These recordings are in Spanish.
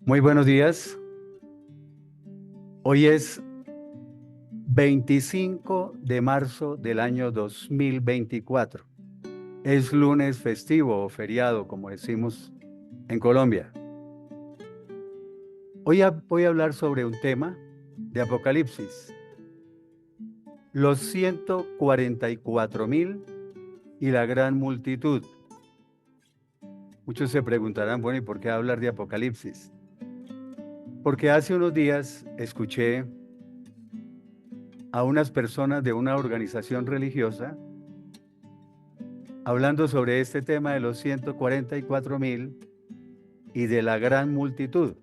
Muy buenos días. Hoy es 25 de marzo del año 2024. Es lunes festivo o feriado, como decimos en Colombia. Hoy voy a hablar sobre un tema de Apocalipsis, los 144,000 y la gran multitud. Muchos se preguntarán, bueno, ¿y por qué hablar de Apocalipsis? Porque hace unos días escuché a unas personas de una organización religiosa hablando sobre este tema de los 144,000 y de la gran multitud.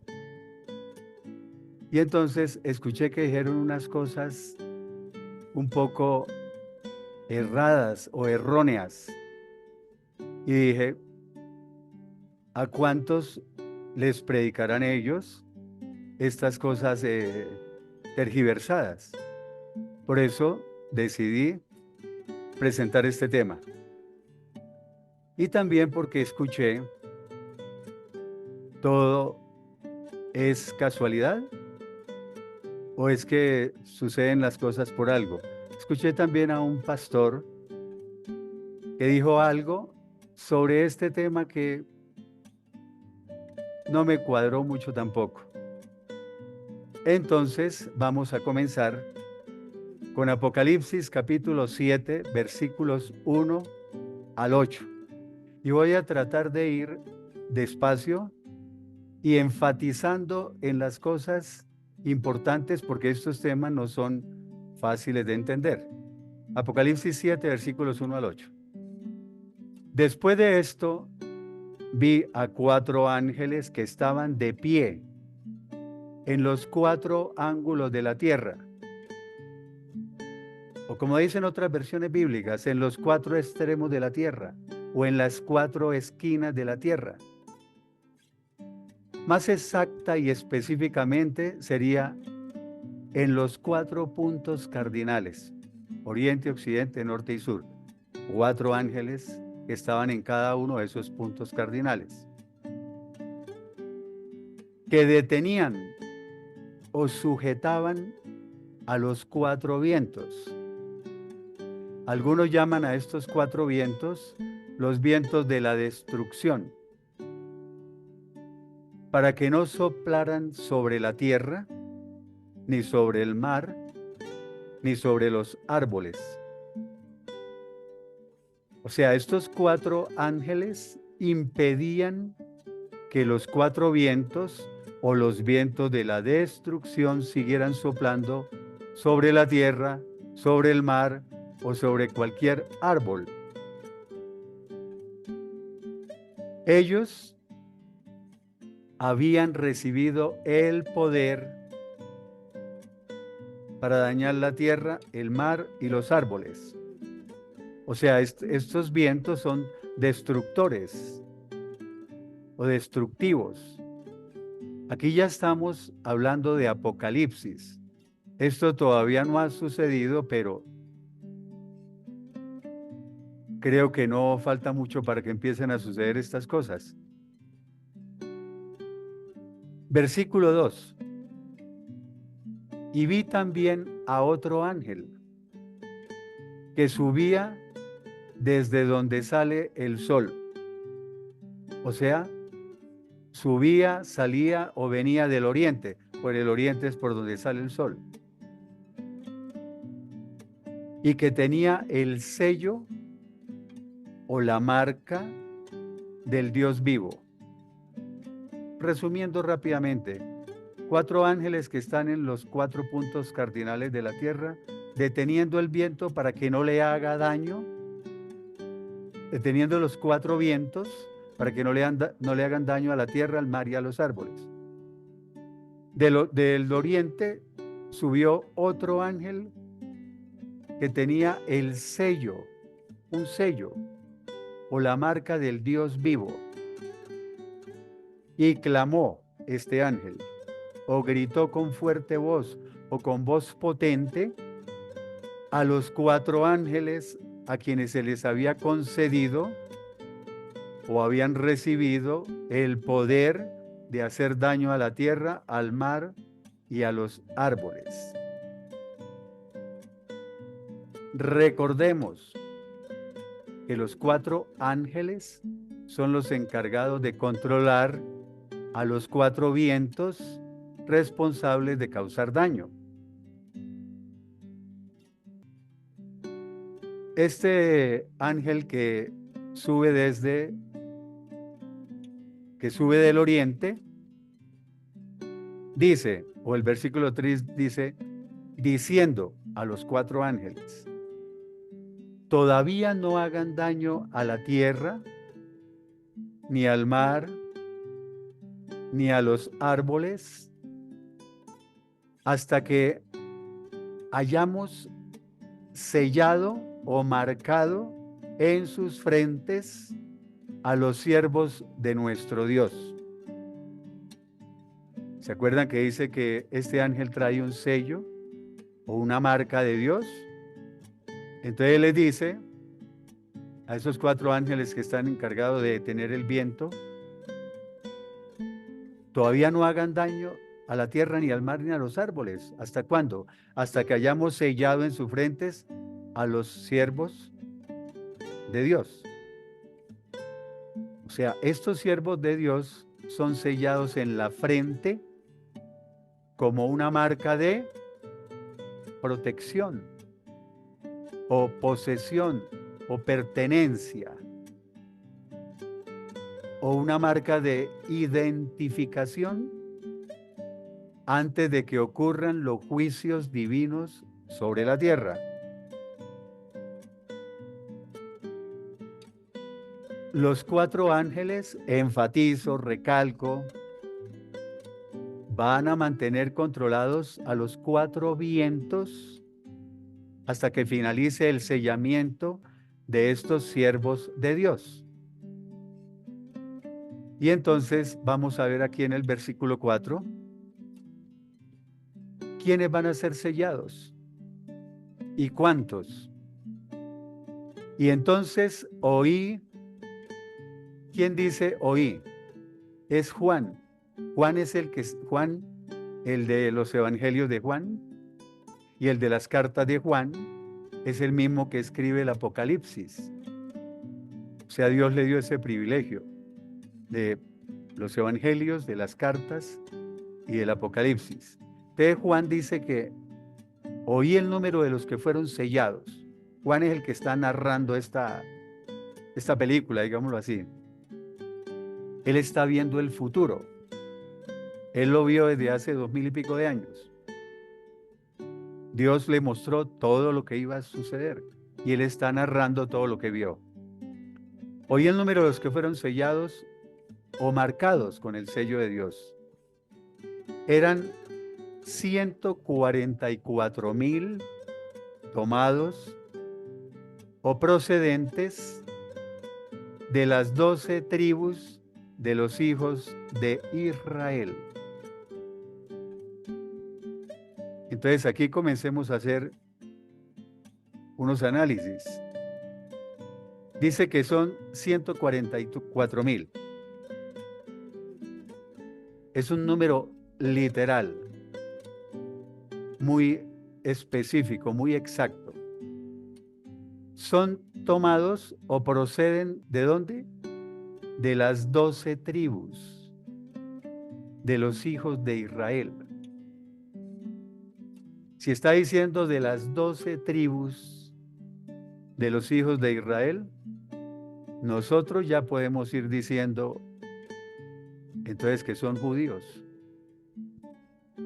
Y entonces escuché que dijeron unas cosas un poco erradas o erróneas. Y dije, ¿a cuántos les predicarán ellos estas cosas tergiversadas? Por eso decidí presentar este tema. Y también porque escuché, ¿todo es casualidad? ¿O es que suceden las cosas por algo? Escuché también a un pastor que dijo algo sobre este tema que no me cuadró mucho tampoco. Entonces vamos a comenzar con Apocalipsis capítulo 7, versículos 1 al 8. Y voy a tratar de ir despacio y enfatizando en las cosas importantes porque estos temas no son fáciles de entender. Apocalipsis 7, versículos 1 al 8. Después de esto, vi a 4 ángeles que estaban de pie en los 4 ángulos de la tierra, o como dicen otras versiones bíblicas, en los 4 extremos de la tierra, o en las 4 esquinas de la tierra. Más exacta y específicamente sería en los 4 puntos cardinales, oriente, occidente, norte y sur. 4 ángeles que estaban en cada uno de esos puntos cardinales, que detenían o sujetaban a los 4 vientos. Algunos llaman a estos 4 vientos los vientos de la destrucción, para que no soplaran sobre la tierra, ni sobre el mar, ni sobre los árboles. O sea, estos 4 ángeles impedían que los 4 vientos o los vientos de la destrucción siguieran soplando sobre la tierra, sobre el mar o sobre cualquier árbol. Ellos habían recibido el poder para dañar la tierra, el mar y los árboles. O sea, estos vientos son destructores o destructivos. Aquí ya estamos hablando de Apocalipsis. Esto todavía no ha sucedido, pero creo que no falta mucho para que empiecen a suceder estas cosas. Versículo 2. Y vi también a otro ángel que subía desde donde sale el sol. O sea, subía, salía o venía del oriente. Por el oriente es por donde sale el sol. Y que tenía el sello o la marca del Dios vivo. Resumiendo rápidamente, 4 ángeles que están en los 4 puntos cardinales de la tierra, deteniendo el viento para que no le haga daño, deteniendo los 4 vientos para que no le hagan daño a la tierra, al mar y a los árboles. Del oriente subió otro ángel que tenía el sello, un sello o la marca del Dios vivo. Y clamó este ángel, o gritó con fuerte voz, o con voz potente, a los 4 ángeles a quienes se les había concedido o habían recibido el poder de hacer daño a la tierra, al mar y a los árboles. Recordemos que los 4 ángeles son los encargados de controlar a los 4 vientos responsables de causar daño. Este ángel que sube del oriente, dice, o el versículo 3 dice, diciendo a los 4 ángeles, todavía no hagan daño a la tierra, ni al mar, ni a los árboles, hasta que hayamos sellado o marcado en sus frentes a los siervos de nuestro Dios. ¿Se acuerdan que dice que este ángel trae un sello o una marca de Dios? Entonces él les dice a esos 4 ángeles que están encargados de detener el viento, todavía no hagan daño a la tierra, ni al mar, ni a los árboles. ¿Hasta cuándo? Hasta que hayamos sellado en sus frentes a los siervos de Dios. O sea, estos siervos de Dios son sellados en la frente como una marca de protección o posesión o pertenencia, o una marca de identificación antes de que ocurran los juicios divinos sobre la tierra. Los 4 ángeles, enfatizo, recalco, van a mantener controlados a los 4 vientos hasta que finalice el sellamiento de estos siervos de Dios. Y entonces vamos a ver aquí en el versículo 4, ¿quiénes van a ser sellados? ¿Y cuántos? Y entonces oí. ¿Quién dice oí? Es Juan. Juan, el de los evangelios de Juan, y el de las cartas de Juan es el mismo que escribe el Apocalipsis. O sea, Dios le dio ese privilegio de los evangelios, de las cartas y del Apocalipsis. Entonces Juan dice que oí el número de los que fueron sellados. Juan es el que está narrando esta película, digámoslo así. Él está viendo el futuro. Él lo vio desde hace 2000 y pico de años. Dios le mostró todo lo que iba a suceder y él está narrando todo lo que vio. Oí el número de los que fueron sellados o marcados con el sello de Dios. Eran 144,000 tomados o procedentes de las 12 tribus de los hijos de Israel. Entonces aquí comencemos a hacer unos análisis. Dice que son 144,000. Es un número literal, muy específico, muy exacto. Son tomados o proceden ¿de dónde? De las 12 tribus de los hijos de Israel. Si está diciendo de las 12 tribus de los hijos de Israel, nosotros ya podemos ir diciendo entonces que son judíos.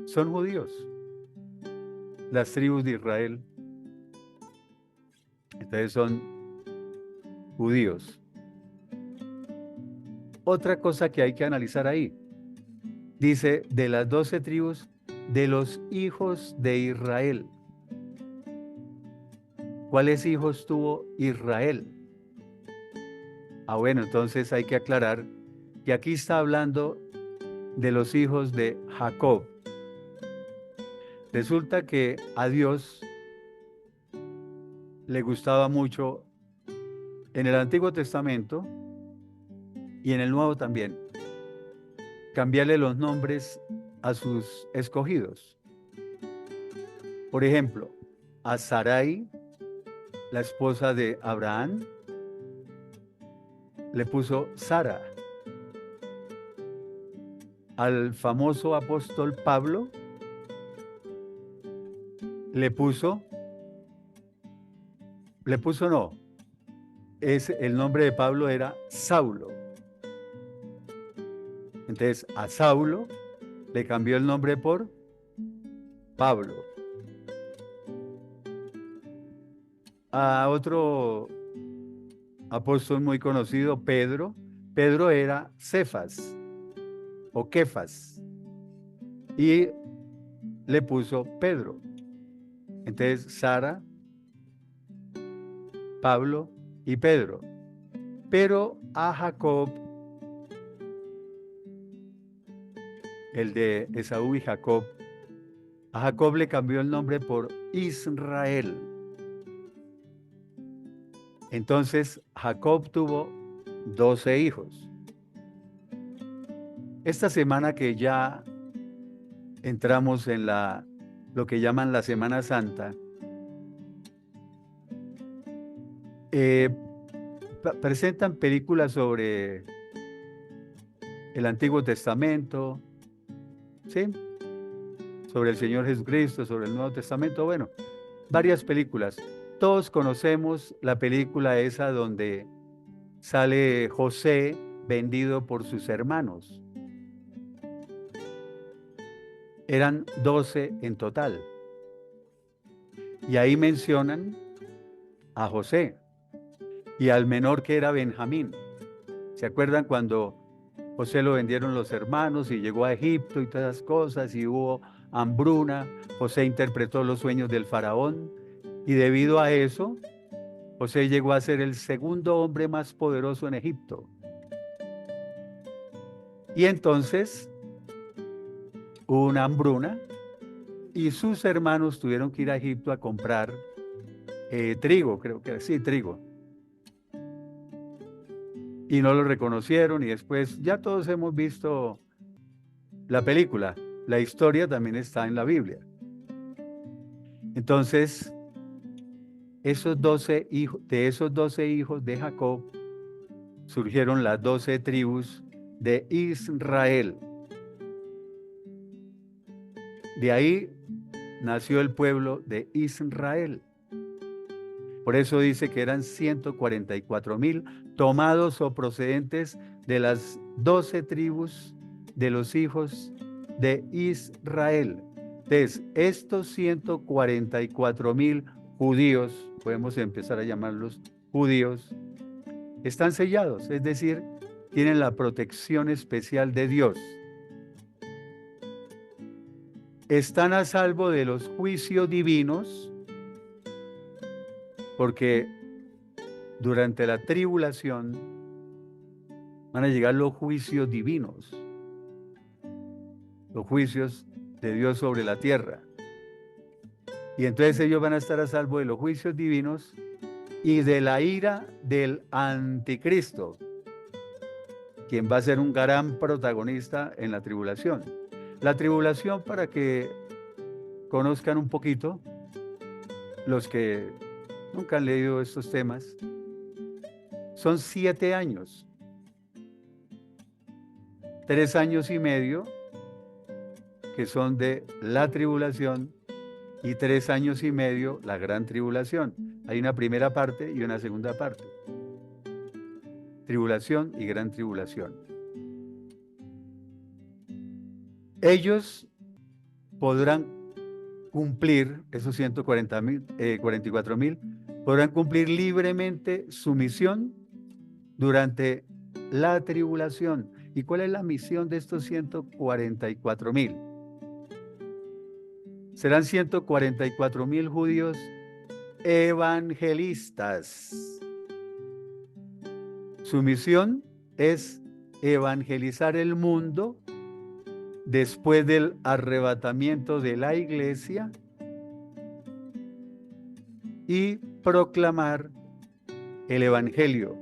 Son judíos las tribus de Israel. Entonces son judíos. Otra cosa que hay que analizar ahí. Dice, de las 12 tribus de los hijos de Israel. ¿Cuáles hijos tuvo Israel? Bueno, entonces hay que aclarar que aquí está hablando de los hijos de Jacob. Resulta que a Dios le gustaba mucho en el Antiguo Testamento y en el Nuevo también cambiarle los nombres a sus escogidos. Por ejemplo, a Sarai, la esposa de Abraham, le puso Sara. Al famoso apóstol Pablo le puso no, el nombre de Pablo era Saulo. Entonces a Saulo le cambió el nombre por Pablo. A otro apóstol muy conocido, Pedro era Cefas o Kefas y le puso Pedro. Entonces Sara, Pablo y Pedro. Pero a Jacob, el de Esaú y Jacob, a Jacob le cambió el nombre por Israel. Entonces Jacob tuvo 12 hijos. Esta semana que ya entramos en lo que llaman la Semana Santa, presentan películas sobre el Antiguo Testamento, ¿sí? Sobre el Señor Jesucristo, sobre el Nuevo Testamento, bueno, varias películas. Todos conocemos la película esa donde sale José vendido por sus hermanos. Eran 12 en total. Y ahí mencionan a José y al menor que era Benjamín. ¿Se acuerdan cuando José lo vendieron los hermanos y llegó a Egipto y todas esas cosas y hubo hambruna? José interpretó los sueños del faraón y debido a eso, José llegó a ser el segundo hombre más poderoso en Egipto. Y entonces hubo una hambruna y sus hermanos tuvieron que ir a Egipto a comprar trigo, creo que sí, trigo. Y no lo reconocieron y después ya todos hemos visto la película. La historia también está en la Biblia. Entonces, de esos 12 hijos de Jacob surgieron las 12 tribus de Israel. De ahí nació el pueblo de Israel. Por eso dice que eran 144,000 tomados o procedentes de las 12 tribus de los hijos de Israel. Entonces, estos 144,000 judíos, podemos empezar a llamarlos judíos, están sellados, es decir, tienen la protección especial de Dios. Están a salvo de los juicios divinos, porque durante la tribulación van a llegar los juicios divinos, los juicios de Dios sobre la tierra. Y entonces ellos van a estar a salvo de los juicios divinos y de la ira del anticristo, quien va a ser un gran protagonista en la tribulación. La tribulación, para que conozcan un poquito, los que nunca han leído estos temas, son 7 años, 3 años y medio, que son de la tribulación, y 3 años y medio la gran tribulación. Hay una primera parte y una segunda parte. Tribulación y gran tribulación. Ellos podrán cumplir, esos 144,000, podrán cumplir libremente su misión durante la tribulación. ¿Y cuál es la misión de estos 144,000? Serán 144,000 judíos evangelistas. Su misión es evangelizar el mundo después del arrebatamiento de la iglesia y proclamar el evangelio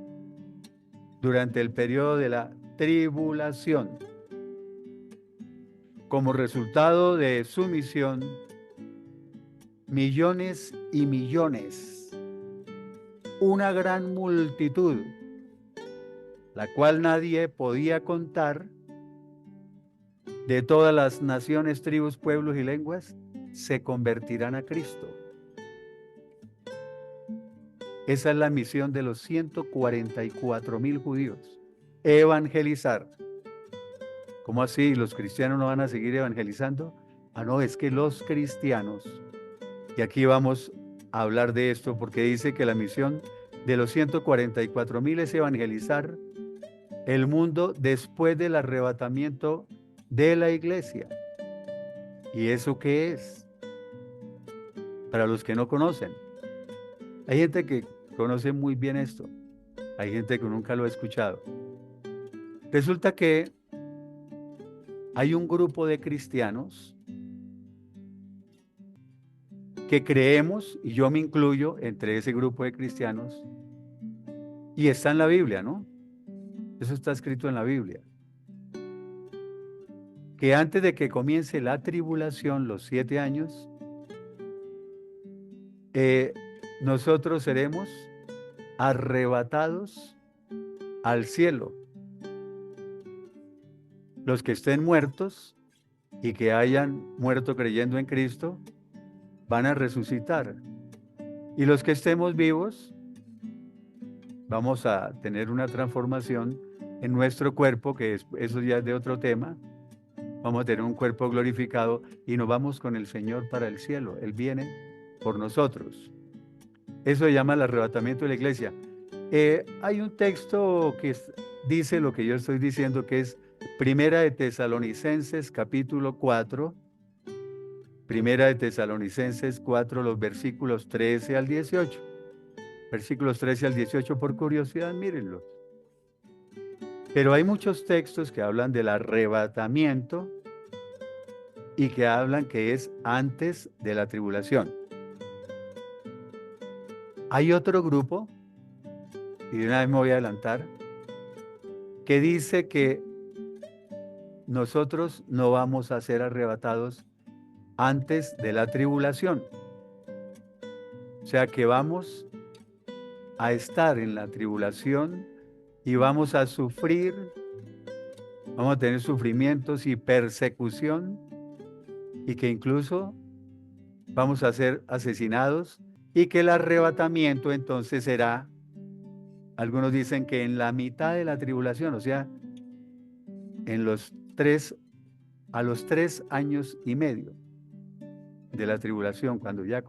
durante el periodo de la tribulación. como resultado de su misión, millones y millones, una gran multitud, la cual nadie podía contar, de todas las naciones, tribus, pueblos y lenguas, se convertirán a Cristo. Esa es la misión de los 144,000 judíos, evangelizar. ¿Cómo así? ¿Los cristianos no van a seguir evangelizando? Ah, no, es que los cristianos, y aquí vamos a hablar de esto porque dice que la misión de los 144,000 es evangelizar el mundo después del arrebatamiento de la iglesia. ¿Y eso qué es? Para los que no conocen. Hay gente que conoce muy bien esto. Hay gente que nunca lo ha escuchado. Resulta que hay un grupo de cristianos que creemos, y yo me incluyo entre ese grupo de cristianos, y está en la Biblia, ¿no? Eso está escrito en la Biblia. Que antes de que comience la tribulación, los 7 años, nosotros seremos arrebatados al cielo. Los que estén muertos y que hayan muerto creyendo en Cristo, van a resucitar. Y los que estemos vivos, vamos a tener una transformación en nuestro cuerpo, que eso ya es de otro tema. Vamos a tener un cuerpo glorificado y nos vamos con el Señor para el cielo. Él viene por nosotros. Eso se llama el arrebatamiento de la iglesia. Hay un texto que dice lo que yo estoy diciendo, que es Primera de Tesalonicenses, capítulo 4. Primera de Tesalonicenses 4, los versículos 13 al 18. Versículos 13 al 18, por curiosidad, mírenlos. Pero hay muchos textos que hablan del arrebatamiento y que hablan que es antes de la tribulación. Hay otro grupo, y de una vez me voy a adelantar, que dice que nosotros no vamos a ser arrebatados antes de la tribulación. O sea que vamos a estar en la tribulación y vamos a sufrir, vamos a tener sufrimientos y persecución, y que incluso vamos a ser asesinados, y que el arrebatamiento entonces será, algunos dicen que en la mitad de la tribulación, o sea, a los 3 años y medio de la tribulación, cuando ya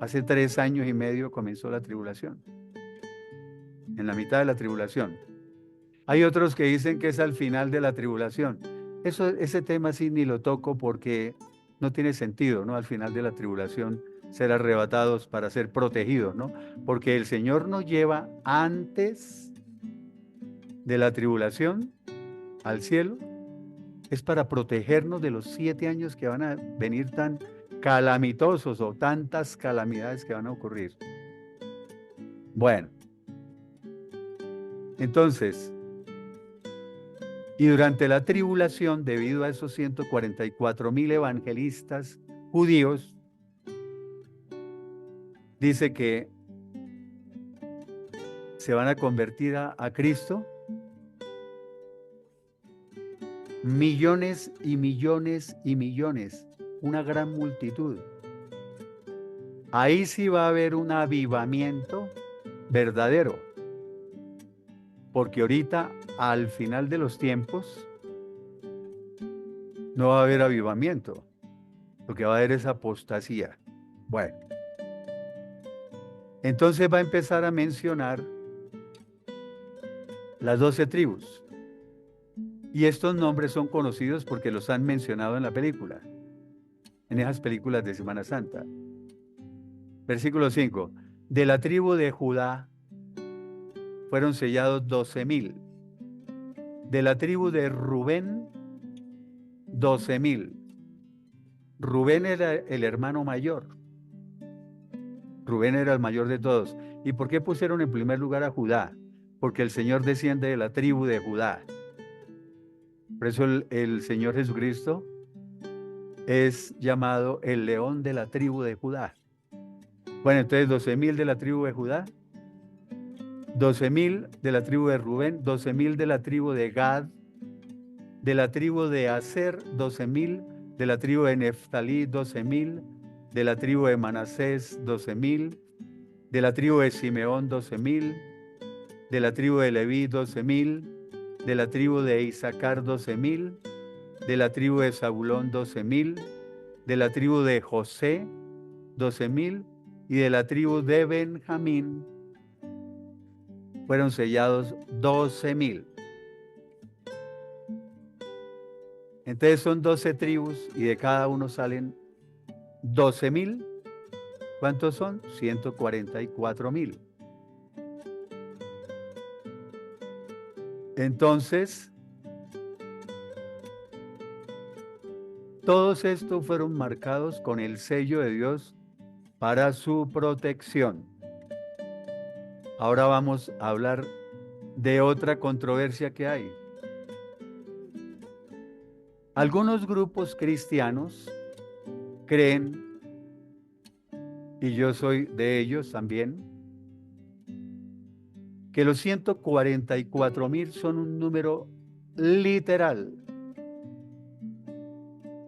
hace 3 años y medio comenzó la tribulación, en la mitad de la tribulación. Hay otros que dicen que es al final de la tribulación. Ese tema sí ni lo toco porque no tiene sentido, ¿no? Al final de la tribulación ser arrebatados para ser protegidos, ¿no? Porque el Señor nos lleva antes de la tribulación al cielo, es para protegernos de los 7 años que van a venir tan calamitosos, o tantas calamidades que van a ocurrir. Bueno, entonces, y durante la tribulación, debido a esos 144,000 evangelistas judíos, dice que se van a convertir a Cristo millones y millones y millones, una gran multitud. Ahí sí va a haber un avivamiento verdadero, porque ahorita, al final de los tiempos, no va a haber avivamiento, lo que va a haber es apostasía. Bueno, entonces va a empezar a mencionar las 12 tribus. Y estos nombres son conocidos porque los han mencionado en la película, en esas películas de Semana Santa. Versículo 5. De la tribu de Judá fueron sellados 12,000. De la tribu de Rubén, 12,000. Rubén era el hermano mayor. Rubén era el mayor de todos. ¿Y por qué pusieron en primer lugar a Judá? Porque el Señor desciende de la tribu de Judá. Por eso el Señor Jesucristo es llamado el león de la tribu de Judá. Bueno, entonces 12,000 de la tribu de Judá, 12,000 de la tribu de Rubén, 12,000 de la tribu de Gad, de la tribu de Aser, 12,000, de la tribu de Neftalí, 12,000, de la tribu de Manasés, 12,000, de la tribu de Simeón, 12,000, de la tribu de Leví, 12,000, de la tribu de Isaacar, 12,000, de la tribu de Zabulón, 12,000, de la tribu de José, 12,000, y de la tribu de Benjamín fueron sellados 12,000. Entonces son 12 tribus y de cada uno salen 12,000. ¿Cuántos son? 144,000. Entonces, todos estos fueron marcados con el sello de Dios para su protección. Ahora vamos a hablar de otra controversia que hay. Algunos grupos cristianos creen, y yo soy de ellos también, que los 144,000 son un número literal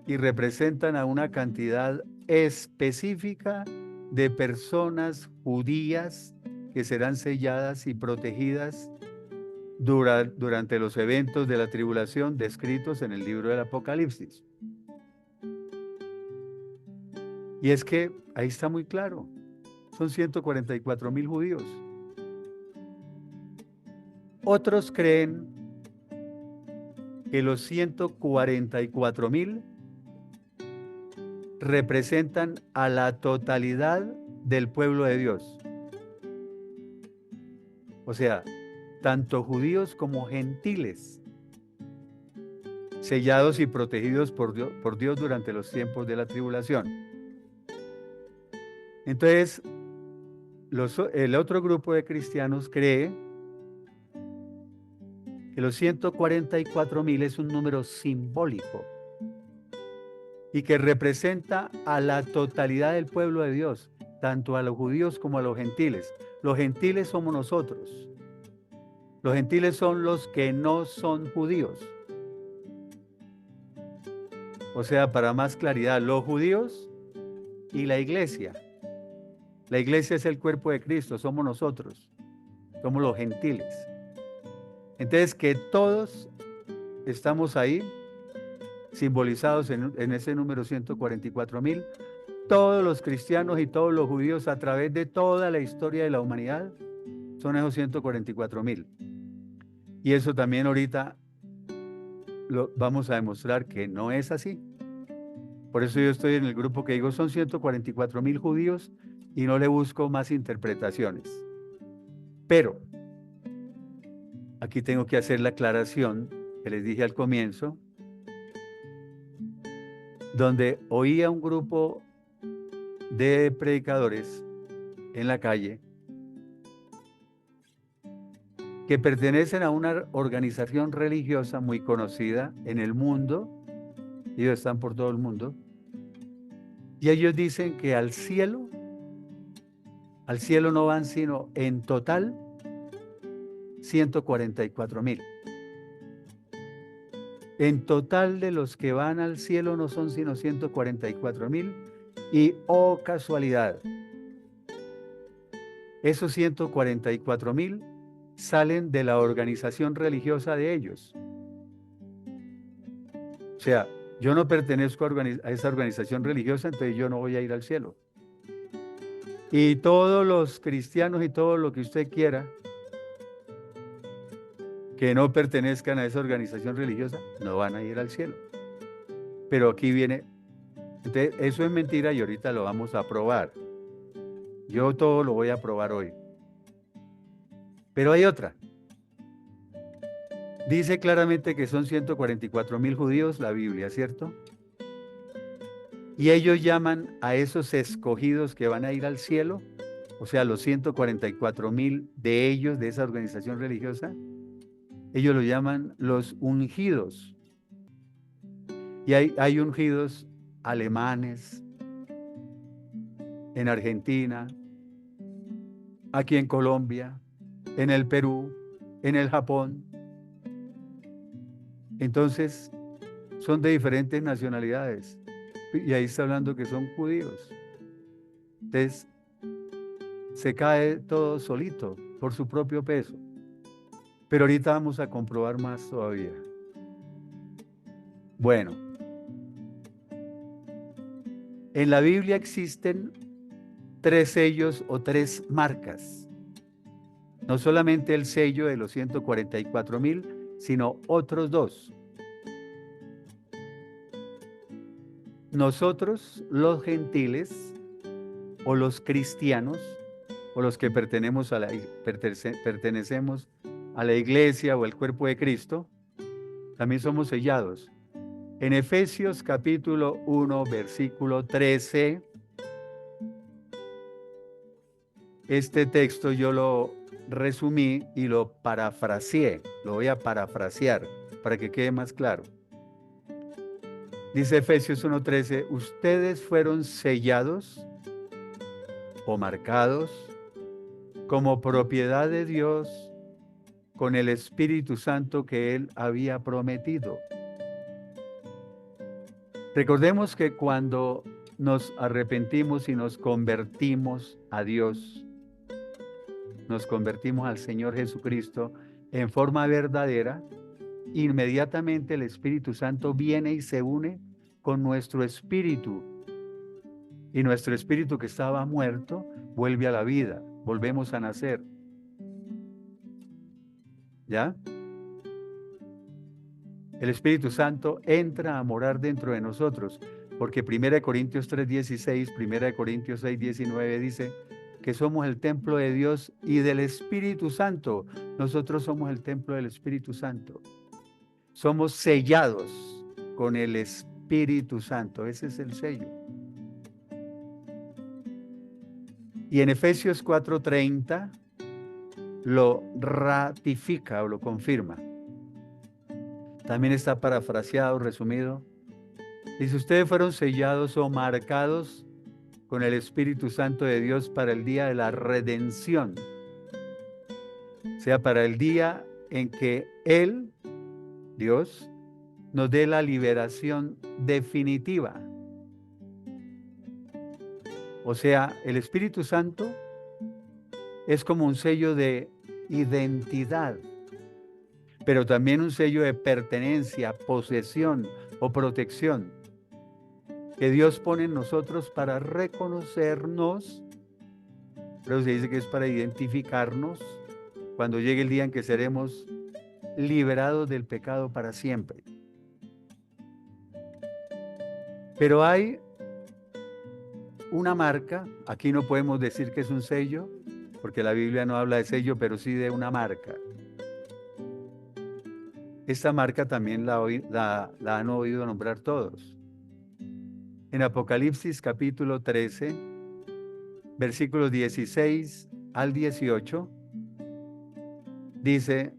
y representan a una cantidad específica de personas judías que serán selladas y protegidas durante los eventos de la tribulación descritos en el libro del Apocalipsis. Y es que ahí está muy claro, son 144,000 judíos. Otros creen que los 144,000 representan a la totalidad del pueblo de Dios. O sea, tanto judíos como gentiles, sellados y protegidos por Dios durante los tiempos de la tribulación. Entonces, el otro grupo de cristianos cree que los 144,000 es un número simbólico y que representa a la totalidad del pueblo de Dios, tanto a los judíos como a los gentiles. Los gentiles somos nosotros. Los gentiles son los que no son judíos. O sea, para más claridad, los judíos y la iglesia. La iglesia es el cuerpo de Cristo, somos nosotros, somos los gentiles. Entonces, que todos estamos ahí, simbolizados en ese número 144,000, todos los cristianos y todos los judíos a través de toda la historia de la humanidad, son esos 144,000. Y eso también ahorita lo vamos a demostrar que no es así. Por eso yo estoy en el grupo que digo, son 144,000 judíos y no le busco más interpretaciones. Pero aquí tengo que hacer la aclaración que les dije al comienzo, donde oía un grupo de predicadores en la calle que pertenecen a una organización religiosa muy conocida en el mundo, ellos están por todo el mundo, y ellos dicen que al cielo no van sino en total 144,000. En total de los que van al cielo no son sino 144,000 y oh casualidad, esos 144,000 salen de la organización religiosa de ellos. O sea, yo no pertenezco a esa organización religiosa, entonces yo no voy a ir al cielo. Y todos los cristianos y todo lo que usted quiera que no pertenezcan a esa organización religiosa no van a ir al cielo. Pero aquí viene, entonces eso es mentira y ahorita lo vamos a probar. Yo todo lo voy a probar hoy. Pero hay otra. Dice claramente que son 144,000 judíos la Biblia, ¿cierto? Y ellos llaman a esos escogidos que van a ir al cielo, o sea, los 144,000 de ellos, de esa organización religiosa, ellos lo llaman los ungidos. Y hay ungidos alemanes, en Argentina, aquí en Colombia, en el Perú, en el Japón. Entonces, son de diferentes nacionalidades. Y ahí está hablando que son judíos. Entonces, se cae todo solito por su propio peso. Pero ahorita vamos a comprobar más todavía. Bueno, en la Biblia existen 3 sellos o 3 marcas. No solamente el sello de los 144,000, sino otros 2. Nosotros, los gentiles, o los cristianos, o los que pertenecemos a la iglesia o al cuerpo de Cristo, también somos sellados. En Efesios capítulo 1, versículo 13, este texto yo lo resumí y lo parafraseé, lo voy a parafrasear para que quede más claro. Dice Efesios 1:13, ustedes fueron sellados o marcados como propiedad de Dios con el Espíritu Santo que Él había prometido. Recordemos que cuando nos arrepentimos y nos convertimos a Dios, nos convertimos al Señor Jesucristo en forma verdadera, inmediatamente el Espíritu Santo viene y se une con nuestro espíritu. Y nuestro espíritu que estaba muerto vuelve a la vida, volvemos a nacer. ¿Ya? El Espíritu Santo entra a morar dentro de nosotros, porque 1 Corintios 3:16, 1 Corintios 6:19 dice que somos el templo de Dios y del Espíritu Santo. Nosotros somos el templo del Espíritu Santo. Somos sellados con el Espíritu Santo. Ese es el sello. Y en Efesios 4:30 lo ratifica o lo confirma. También está parafraseado, resumido. Dice, ustedes fueron sellados o marcados con el Espíritu Santo de Dios para el día de la redención. O sea, para el día en que Él, Dios, nos dé la liberación definitiva. O sea, el Espíritu Santo es como un sello de identidad, pero también un sello de pertenencia, posesión o protección que Dios pone en nosotros para reconocernos, pero se dice que es para identificarnos cuando llegue el día en que seremos liberados del pecado para siempre. Pero hay una marca, aquí no podemos decir que es un sello, porque la Biblia no habla de sello, pero sí de una marca. Esta marca también la han oído nombrar todos. En Apocalipsis capítulo 13, versículos 16 al 18, dice,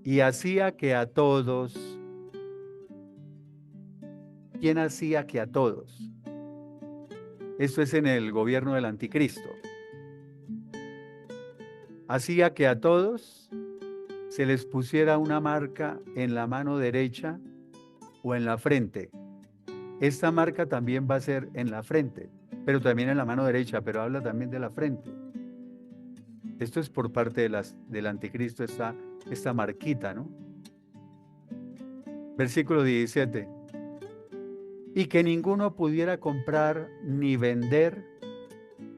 y hacía que a todos, ¿quién hacía que a todos? Esto es en el gobierno del anticristo. Hacía que a todos se les pusiera una marca en la mano derecha o en la frente. Esta marca también va a ser en la frente, pero también en la mano derecha, pero habla también de la frente. Esto es por parte del anticristo, esta marquita, ¿no? Versículo 17. Y que ninguno pudiera comprar ni vender,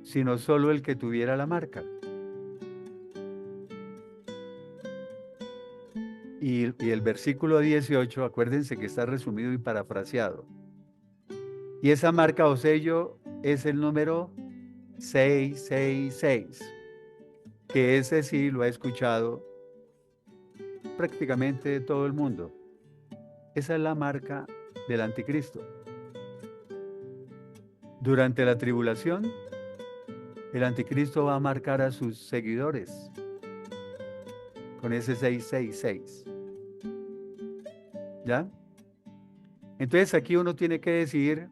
sino solo el que tuviera la marca. Y el versículo 18, acuérdense que está resumido y parafraseado. Y esa marca o sello es el número 666, que ese sí lo ha escuchado prácticamente todo el mundo. Esa es la marca del anticristo. Durante la tribulación, el anticristo va a marcar a sus seguidores con ese 666. ¿Ya? Entonces aquí uno tiene que decir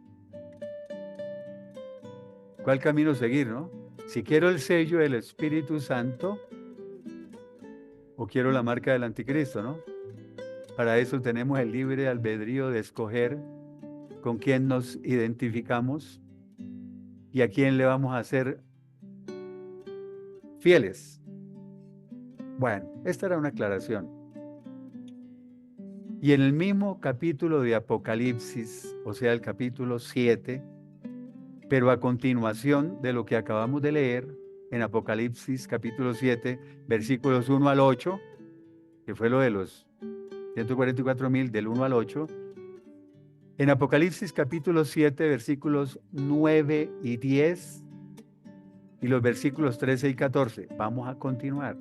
¿Cuál camino seguir, no? Si quiero el sello del Espíritu Santo o quiero la marca del anticristo, ¿no? Para eso tenemos el libre albedrío de escoger con quién nos identificamos y a quién le vamos a ser fieles. Bueno, esta era una aclaración. Y en el mismo capítulo de Apocalipsis, o sea, el capítulo 7, pero a continuación de lo que acabamos de leer en Apocalipsis capítulo 7, versículos 1 al 8, que fue lo de los 144,000 del 1 al 8, en Apocalipsis capítulo 7, versículos 9 y 10 y los versículos 13 y 14. Vamos a continuar.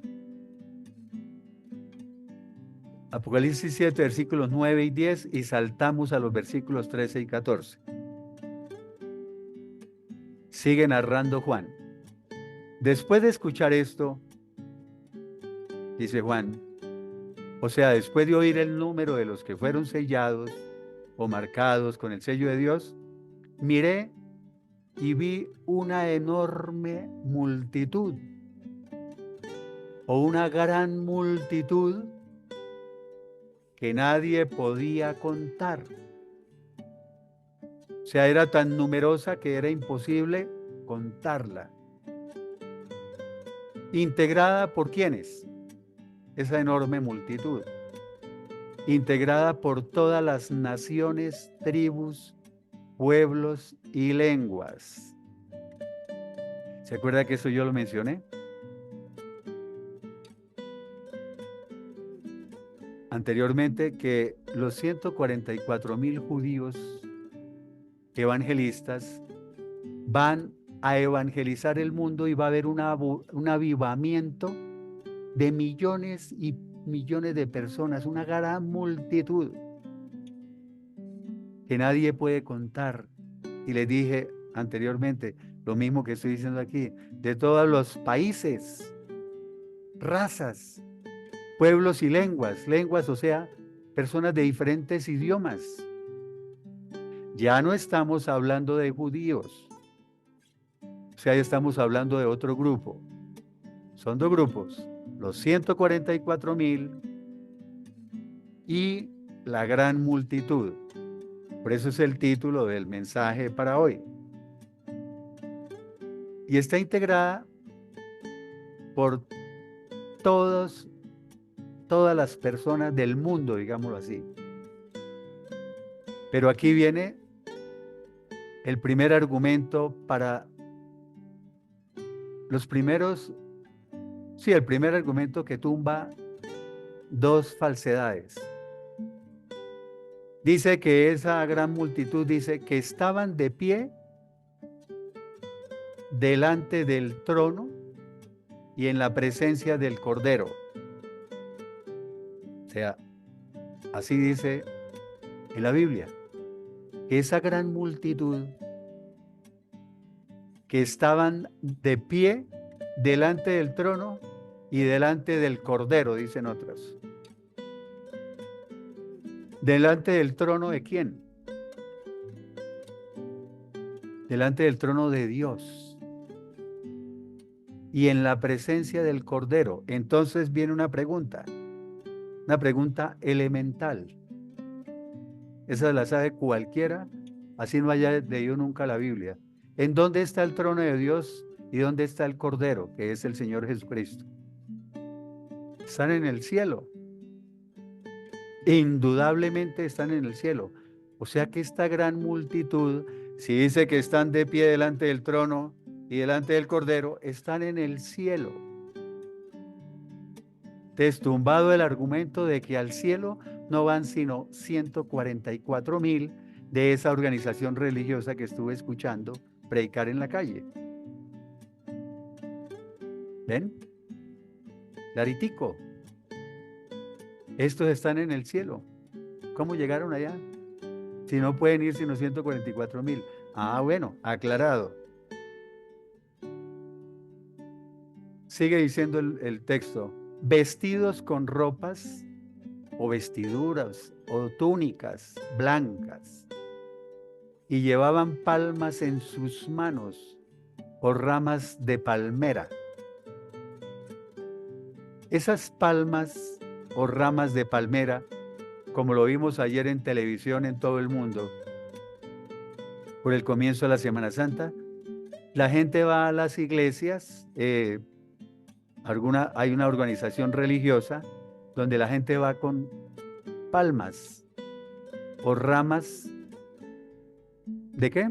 Apocalipsis 7, versículos 9 y 10 y saltamos a los versículos 13 y 14. Sigue narrando Juan. Después de escuchar esto, dice Juan, o sea, después de oír el número de los que fueron sellados o marcados con el sello de Dios, miré y vi una enorme multitud o una gran multitud que nadie podía contar. O sea, era tan numerosa que era imposible contarla. ¿Integrada por quiénes? Esa enorme multitud. Integrada por todas las naciones, tribus, pueblos y lenguas. ¿Se acuerda que eso yo lo mencioné anteriormente? Que los 144,000 judíos evangelistas van a evangelizar el mundo y va a haber un avivamiento de millones y millones de personas, una gran multitud que nadie puede contar. Y les dije anteriormente lo mismo que estoy diciendo aquí, de todos los países, razas, pueblos y lenguas, o sea, personas de diferentes idiomas. Ya no estamos hablando de judíos, o sea, ya estamos hablando de otro grupo. Son dos grupos, los 144,000 y la gran multitud. Por eso es el título del mensaje para hoy. Y está integrada por todas las personas del mundo, digámoslo así. Pero aquí viene el primer argumento para los primeros, sí, el primer argumento que tumba dos falsedades. Dice que esa gran multitud, dice que estaban de pie delante del trono y en la presencia del Cordero. O sea, así dice en la Biblia, que esa gran multitud que estaban de pie delante del trono y delante del Cordero, dicen otras. ¿Delante del trono de quién? Delante del trono de Dios. Y en la presencia del Cordero. Entonces viene una pregunta elemental. Esa la sabe cualquiera, así no haya leído nunca la Biblia. ¿En dónde está el trono de Dios y dónde está el Cordero, que es el Señor Jesucristo? Están en el cielo. Indudablemente están en el cielo. O sea que esta gran multitud, si dice que están de pie delante del trono y delante del Cordero, están en el cielo. Destumbado el argumento de que al cielo no van sino 144,000 de esa organización religiosa que estuve escuchando predicar en la calle. ¿Ven? Claritico. Estos están en el cielo. ¿Cómo llegaron allá? Si no pueden ir sino 144,000. Ah, bueno, aclarado. Sigue diciendo el texto. Vestidos con ropas o vestiduras o túnicas blancas y llevaban palmas en sus manos o ramas de palmera. Esas palmas o ramas de palmera, como lo vimos ayer en televisión en todo el mundo, por el comienzo de la Semana Santa, la gente va a las iglesias, hay una organización religiosa donde la gente va con palmas o ramas ¿de qué?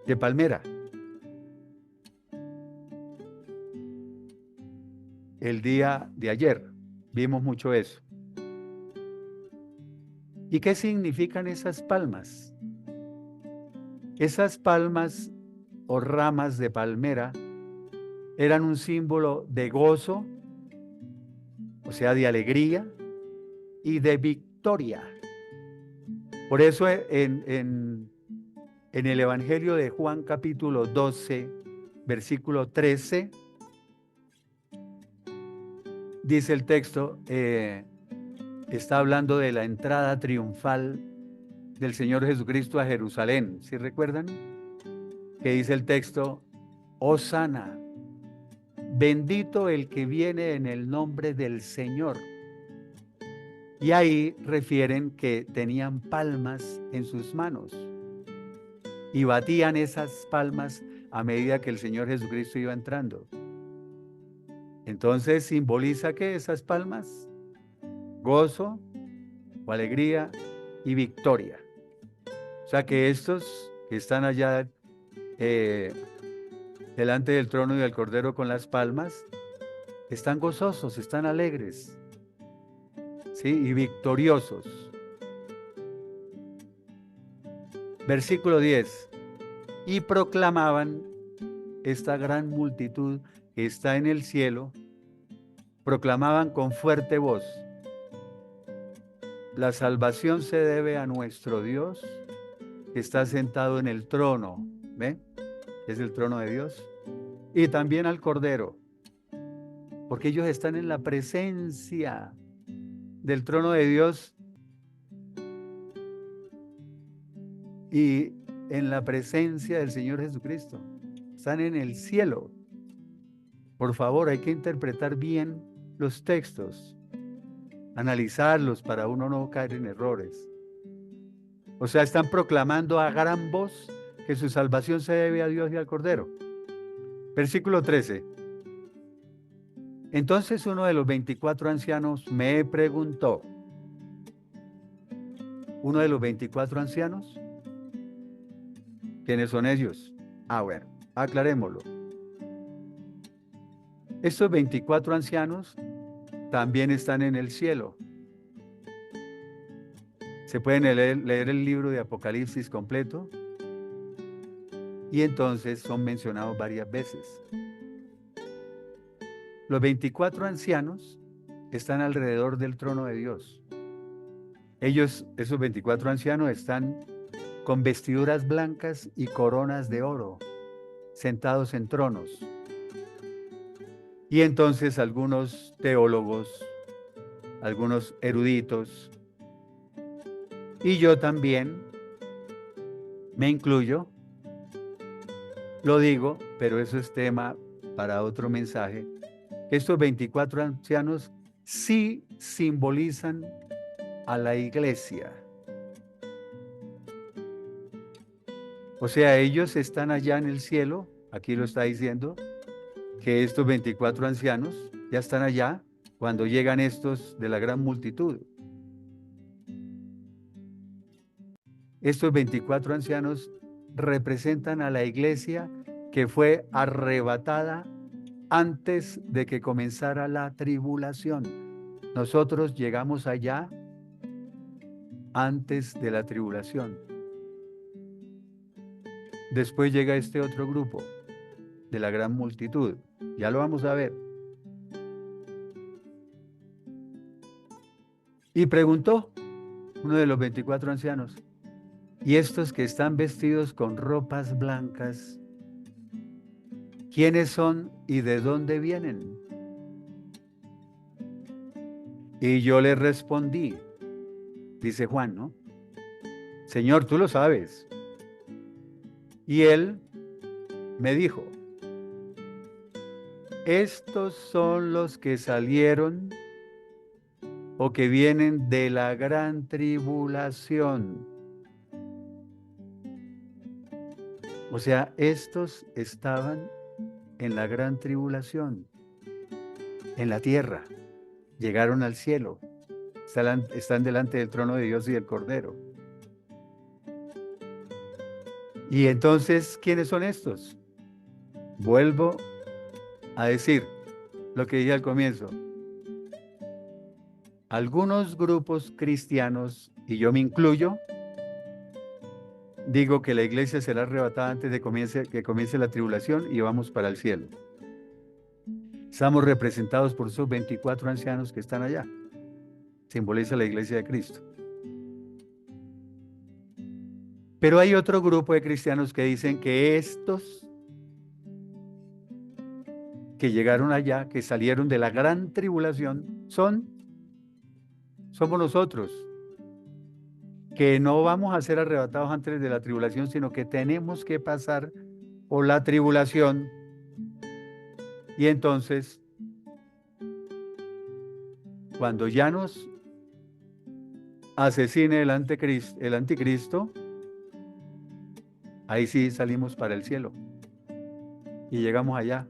De palmera. El día de ayer vimos mucho eso. ¿Y qué significan esas palmas? Esas palmas o ramas de palmera eran un símbolo de gozo, o sea, de alegría y de victoria. Por eso en el Evangelio de Juan capítulo 12, versículo 13, dice el texto, está hablando de la entrada triunfal del Señor Jesucristo a Jerusalén. ¿Sí recuerdan? Que dice el texto, Hosana, bendito el que viene en el nombre del Señor. Y ahí refieren que tenían palmas en sus manos y batían esas palmas a medida que el Señor Jesucristo iba entrando. Entonces simboliza que esas palmas, gozo o alegría y victoria. O sea que estos que están allá delante del trono y del Cordero con las palmas, están gozosos, están alegres, ¿sí? Y victoriosos. Versículo 10. Y proclamaban esta gran multitud que está en el cielo, proclamaban con fuerte voz, la salvación se debe a nuestro Dios, que está sentado en el trono, ¿ve? Es el trono de Dios, y también al Cordero, porque ellos están en la presencia del trono de Dios y en la presencia del Señor Jesucristo. Están en el cielo. Por favor, hay que interpretar bien los textos, analizarlos para uno no caer en errores. O sea, están proclamando a gran voz que su salvación se debe a Dios y al Cordero. Versículo 13. Entonces uno de los 24 ancianos me preguntó, uno de los 24 ancianos, ¿quiénes son ellos? Bueno, aclarémoslo. Estos 24 ancianos también están en el cielo. Se pueden leer el libro de Apocalipsis completo y entonces son mencionados varias veces. Los 24 ancianos están alrededor del trono de Dios. Esos 24 ancianos están con vestiduras blancas y coronas de oro, sentados en tronos. Y entonces algunos teólogos, algunos eruditos, y yo también me incluyo, lo digo, pero eso es tema para otro mensaje. Estos 24 ancianos sí simbolizan a la iglesia. O sea, ellos están allá en el cielo, aquí lo está diciendo, que estos 24 ancianos ya están allá cuando llegan estos de la gran multitud. Estos 24 ancianos representan a la iglesia que fue arrebatada antes de que comenzara la tribulación. Nosotros llegamos allá antes de la tribulación. Después llega este otro grupo de la gran multitud. Ya lo vamos a ver. Y preguntó uno de los 24 ancianos, ¿y estos que están vestidos con ropas blancas, quiénes son y de dónde vienen? Y yo le respondí, dice Juan, ¿no? Señor, tú lo sabes. Y él me dijo, estos son los que salieron o que vienen de la gran tribulación. O sea, estos estaban en la gran tribulación, en la tierra, llegaron al cielo, están delante del trono de Dios y del Cordero. Y entonces, ¿quiénes son estos? Vuelvo a decir lo que dije al comienzo. Algunos grupos cristianos, y yo me incluyo, digo que la iglesia será arrebatada antes de que comience la tribulación y vamos para el cielo. Estamos representados por esos 24 ancianos que están allá. Simboliza la iglesia de Cristo. Pero hay otro grupo de cristianos que dicen que estos que llegaron allá, que salieron de la gran tribulación, somos nosotros, que no vamos a ser arrebatados antes de la tribulación, sino que tenemos que pasar por la tribulación. Y entonces, cuando ya nos asesine el anticristo, ahí sí salimos para el cielo y llegamos allá.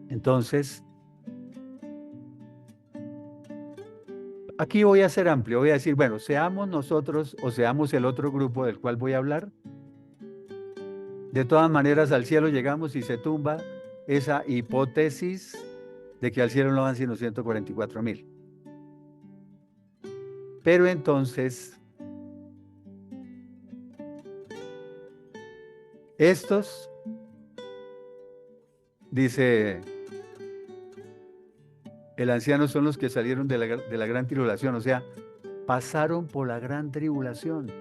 Entonces, aquí voy a ser amplio, voy a decir, bueno, seamos nosotros o seamos el otro grupo del cual voy a hablar. De todas maneras, al cielo llegamos y se tumba esa hipótesis de que al cielo no van sino 144,000. Pero entonces, estos, dice el anciano, son los que salieron de la gran tribulación, o sea, pasaron por la gran tribulación,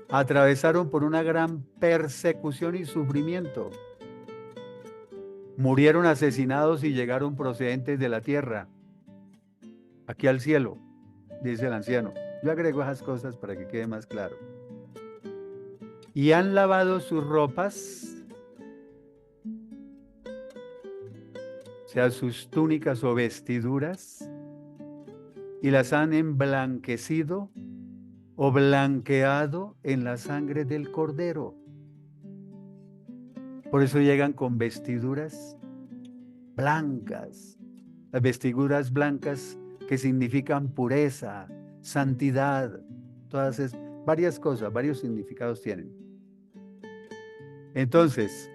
atravesaron por una gran persecución y sufrimiento, murieron asesinados y llegaron procedentes de la tierra, aquí al cielo, dice el anciano. Yo agrego esas cosas para que quede más claro. Y han lavado sus ropas, o sea, sus túnicas o vestiduras, y las han emblanquecido o blanqueado en la sangre del Cordero. Por eso llegan con vestiduras blancas. Las vestiduras blancas que significan pureza, santidad, varias cosas, varios significados tienen. Entonces,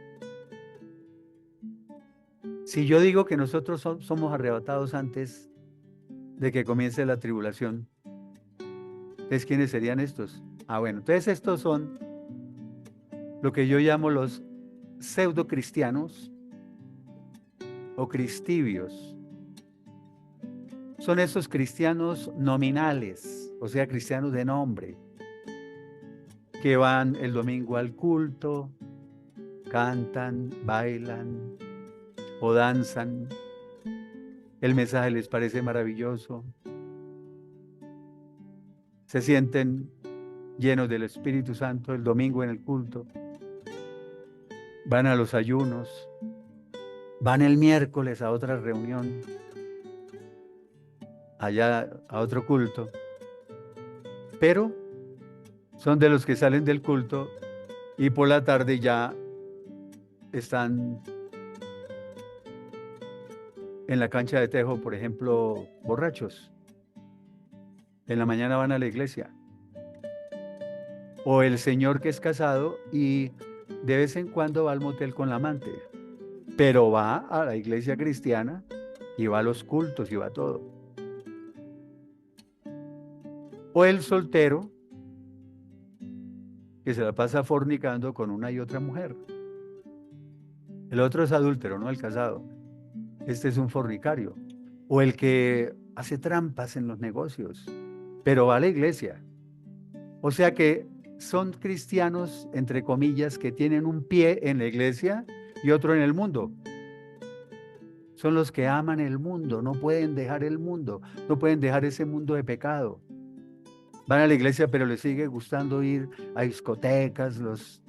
si yo digo que nosotros somos arrebatados antes de que comience la tribulación, entonces, ¿quiénes serían estos? Bueno, entonces estos son lo que yo llamo los pseudo cristianos o cristibios. Son esos cristianos nominales, o sea, cristianos de nombre, que van el domingo al culto, cantan, bailan o danzan. El mensaje les parece maravilloso. Se sienten llenos del Espíritu Santo el domingo en el culto. Van a los ayunos. Van el miércoles a otra reunión. Allá a otro culto. Pero son de los que salen del culto y por la tarde ya están en la cancha de tejo, por ejemplo, borrachos. En la mañana van a la iglesia. O el señor que es casado y de vez en cuando va al motel con la amante, pero va a la iglesia cristiana y va a los cultos y va a todo. O el soltero que se la pasa fornicando con una y otra mujer. El otro es adúltero, no el casado. Este es un fornicario. O el que hace trampas en los negocios, pero va a la iglesia. O sea que son cristianos, entre comillas, que tienen un pie en la iglesia y otro en el mundo. Son los que aman el mundo, no pueden dejar el mundo, no pueden dejar ese mundo de pecado. van a la iglesia, pero les sigue gustando ir a discotecas los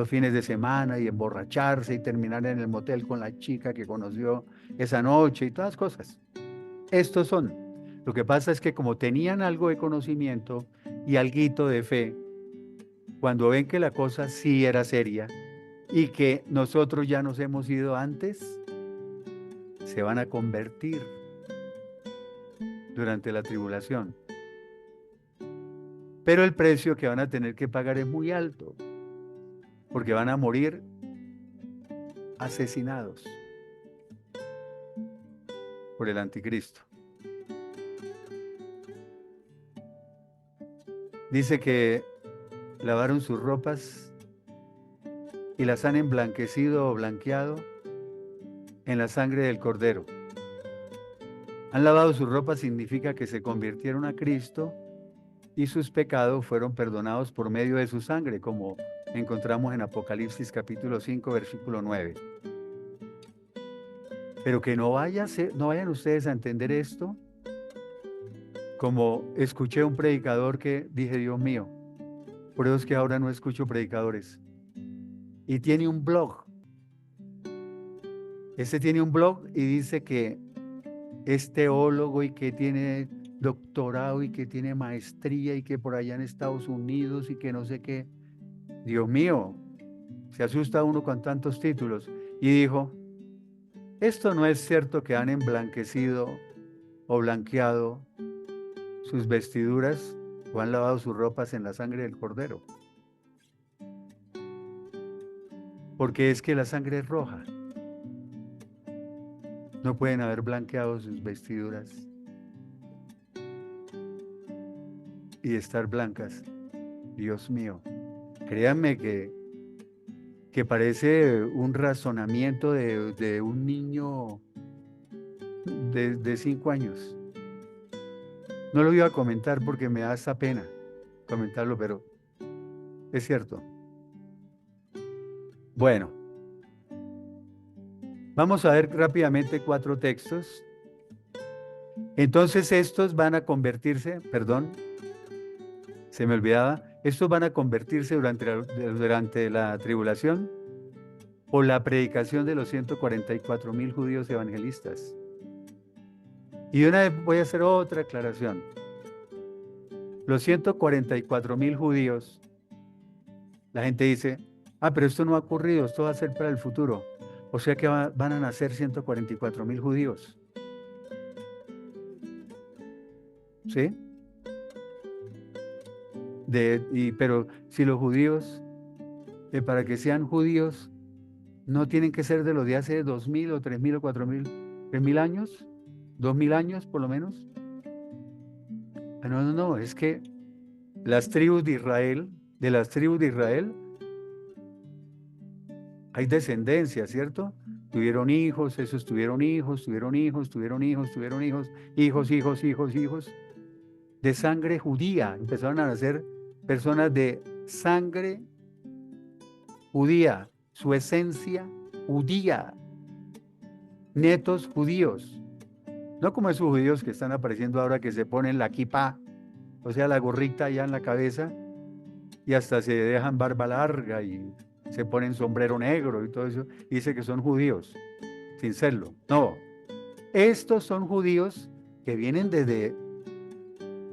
fines de semana y emborracharse y terminar en el motel con la chica que conoció esa noche y todas cosas. Estos son. Lo que pasa es que como tenían algo de conocimiento y alguito de fe, cuando ven que la cosa sí era seria y que nosotros ya nos hemos ido antes, se van a convertir durante la tribulación. Pero el precio que van a tener que pagar es muy alto, porque van a morir asesinados por el anticristo. Dice que lavaron sus ropas y las han emblanquecido o blanqueado en la sangre del Cordero. Han lavado sus ropas significa que se convirtieron a Cristo y sus pecados fueron perdonados por medio de su sangre, como encontramos en Apocalipsis capítulo 5, versículo 9. Pero que no vayan ustedes a entender esto como escuché un predicador que dije, Dios mío, por eso es que ahora no escucho predicadores. Y tiene un blog. Tiene un blog y dice que es teólogo y que tiene doctorado y que tiene maestría y que por allá en Estados Unidos y que no sé qué. Dios mío, se asusta uno con tantos títulos. Y dijo, esto no es cierto que han emblanquecido o blanqueado sus vestiduras o han lavado sus ropas en la sangre del Cordero. Porque es que la sangre es roja. No pueden haber blanqueado sus vestiduras y estar blancas. Dios mío, créanme que parece un razonamiento de un niño de 5 años. No lo iba a comentar porque me da esa pena comentarlo, pero es cierto. Bueno, vamos a ver rápidamente 4 textos. Entonces estos van a convertirse, perdón, se me olvidaba, estos van a convertirse durante la tribulación por la predicación de los 144,000 judíos evangelistas. Y de una vez voy a hacer otra aclaración. Los 144,000 judíos, la gente dice, pero esto no ha ocurrido, esto va a ser para el futuro. O sea que van a nacer 144,000 judíos. ¿Sí? Pero si los judíos, para que sean judíos, no tienen que ser de los de hace 2,000 o 3,000 o 4,000, 3,000 años, 2,000 años por lo menos. No, es que las tribus de Israel, de las tribus de Israel, hay descendencia, ¿cierto? Tuvieron hijos, esos tuvieron hijos, tuvieron hijos, tuvieron hijos, tuvieron hijos, hijos, hijos, hijos, hijos, de sangre judía. Empezaron a nacer personas de sangre judía, su esencia judía, netos judíos. No como esos judíos que están apareciendo ahora que se ponen la kipá, o sea, la gorrita allá en la cabeza, y hasta se dejan barba larga y se ponen sombrero negro y todo eso, y dice que son judíos, sin serlo. No, estos son judíos que vienen desde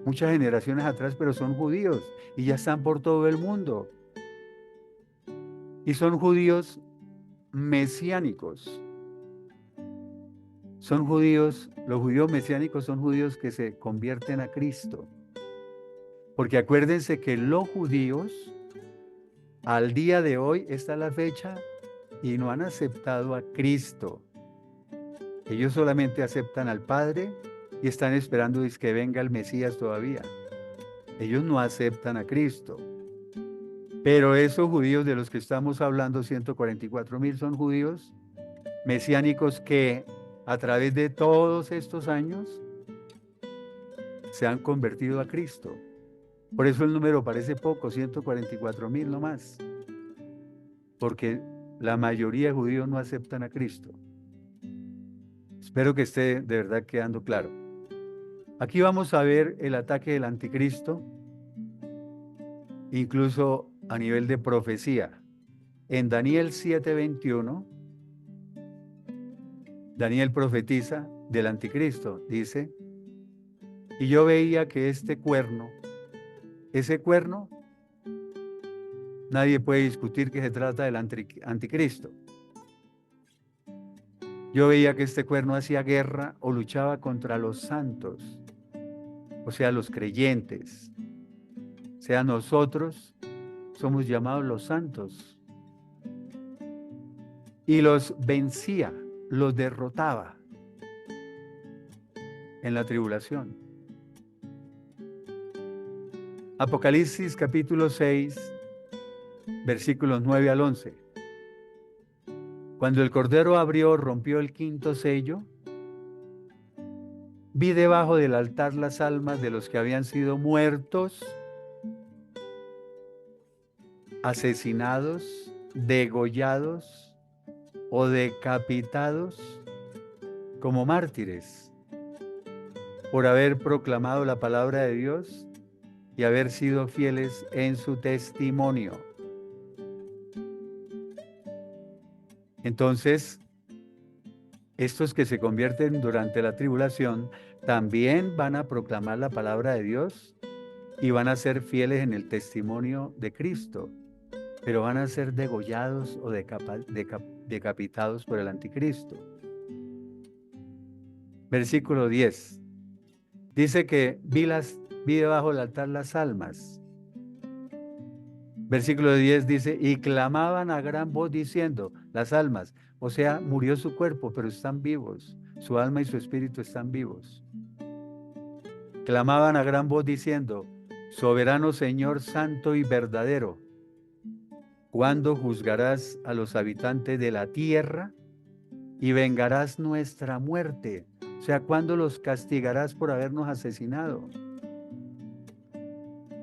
muchas generaciones atrás, pero son judíos y ya están por todo el mundo. Y son judíos mesiánicos. Son judíos, los judíos mesiánicos son judíos que se convierten a Cristo. Porque acuérdense que los judíos, al día de hoy, está la fecha, y no han aceptado a Cristo. Ellos solamente aceptan al Padre y están esperando que venga el Mesías todavía. Ellos no aceptan a Cristo. Pero esos judíos de los que estamos hablando, 144,000, son judíos mesiánicos que a través de todos estos años se han convertido a Cristo. Por eso el número parece poco, 144,000 nomás. Porque la mayoría de judíos no aceptan a Cristo. Espero que esté de verdad quedando claro. Aquí vamos a ver el ataque del anticristo incluso a nivel de profecía. En Daniel 7:21, Daniel profetiza del anticristo, dice, y yo veía que ese cuerno, nadie puede discutir que se trata del anticristo. Yo veía que este cuerno hacía guerra o luchaba contra los santos, o sea, los creyentes. O sea, nosotros somos llamados los santos. Y los vencía, los derrotaba en la tribulación. Apocalipsis capítulo 6, versículos 9 al 11. Cuando el Cordero rompió el quinto sello, vi debajo del altar las almas de los que habían sido muertos, asesinados, degollados o decapitados como mártires por haber proclamado la palabra de Dios y haber sido fieles en su testimonio. Entonces, estos que se convierten durante la tribulación también van a proclamar la palabra de Dios y van a ser fieles en el testimonio de Cristo, pero van a ser degollados o decapitados por el anticristo. Versículo 10. Dice que vi debajo del altar las almas. Versículo 10 dice, y clamaban a gran voz diciendo, las almas, o sea, murió su cuerpo, pero están vivos, su alma y su espíritu están vivos. Clamaban a gran voz diciendo, soberano Señor, santo y verdadero, ¿cuándo juzgarás a los habitantes de la tierra y vengarás nuestra muerte? O sea, ¿cuándo los castigarás por habernos asesinado?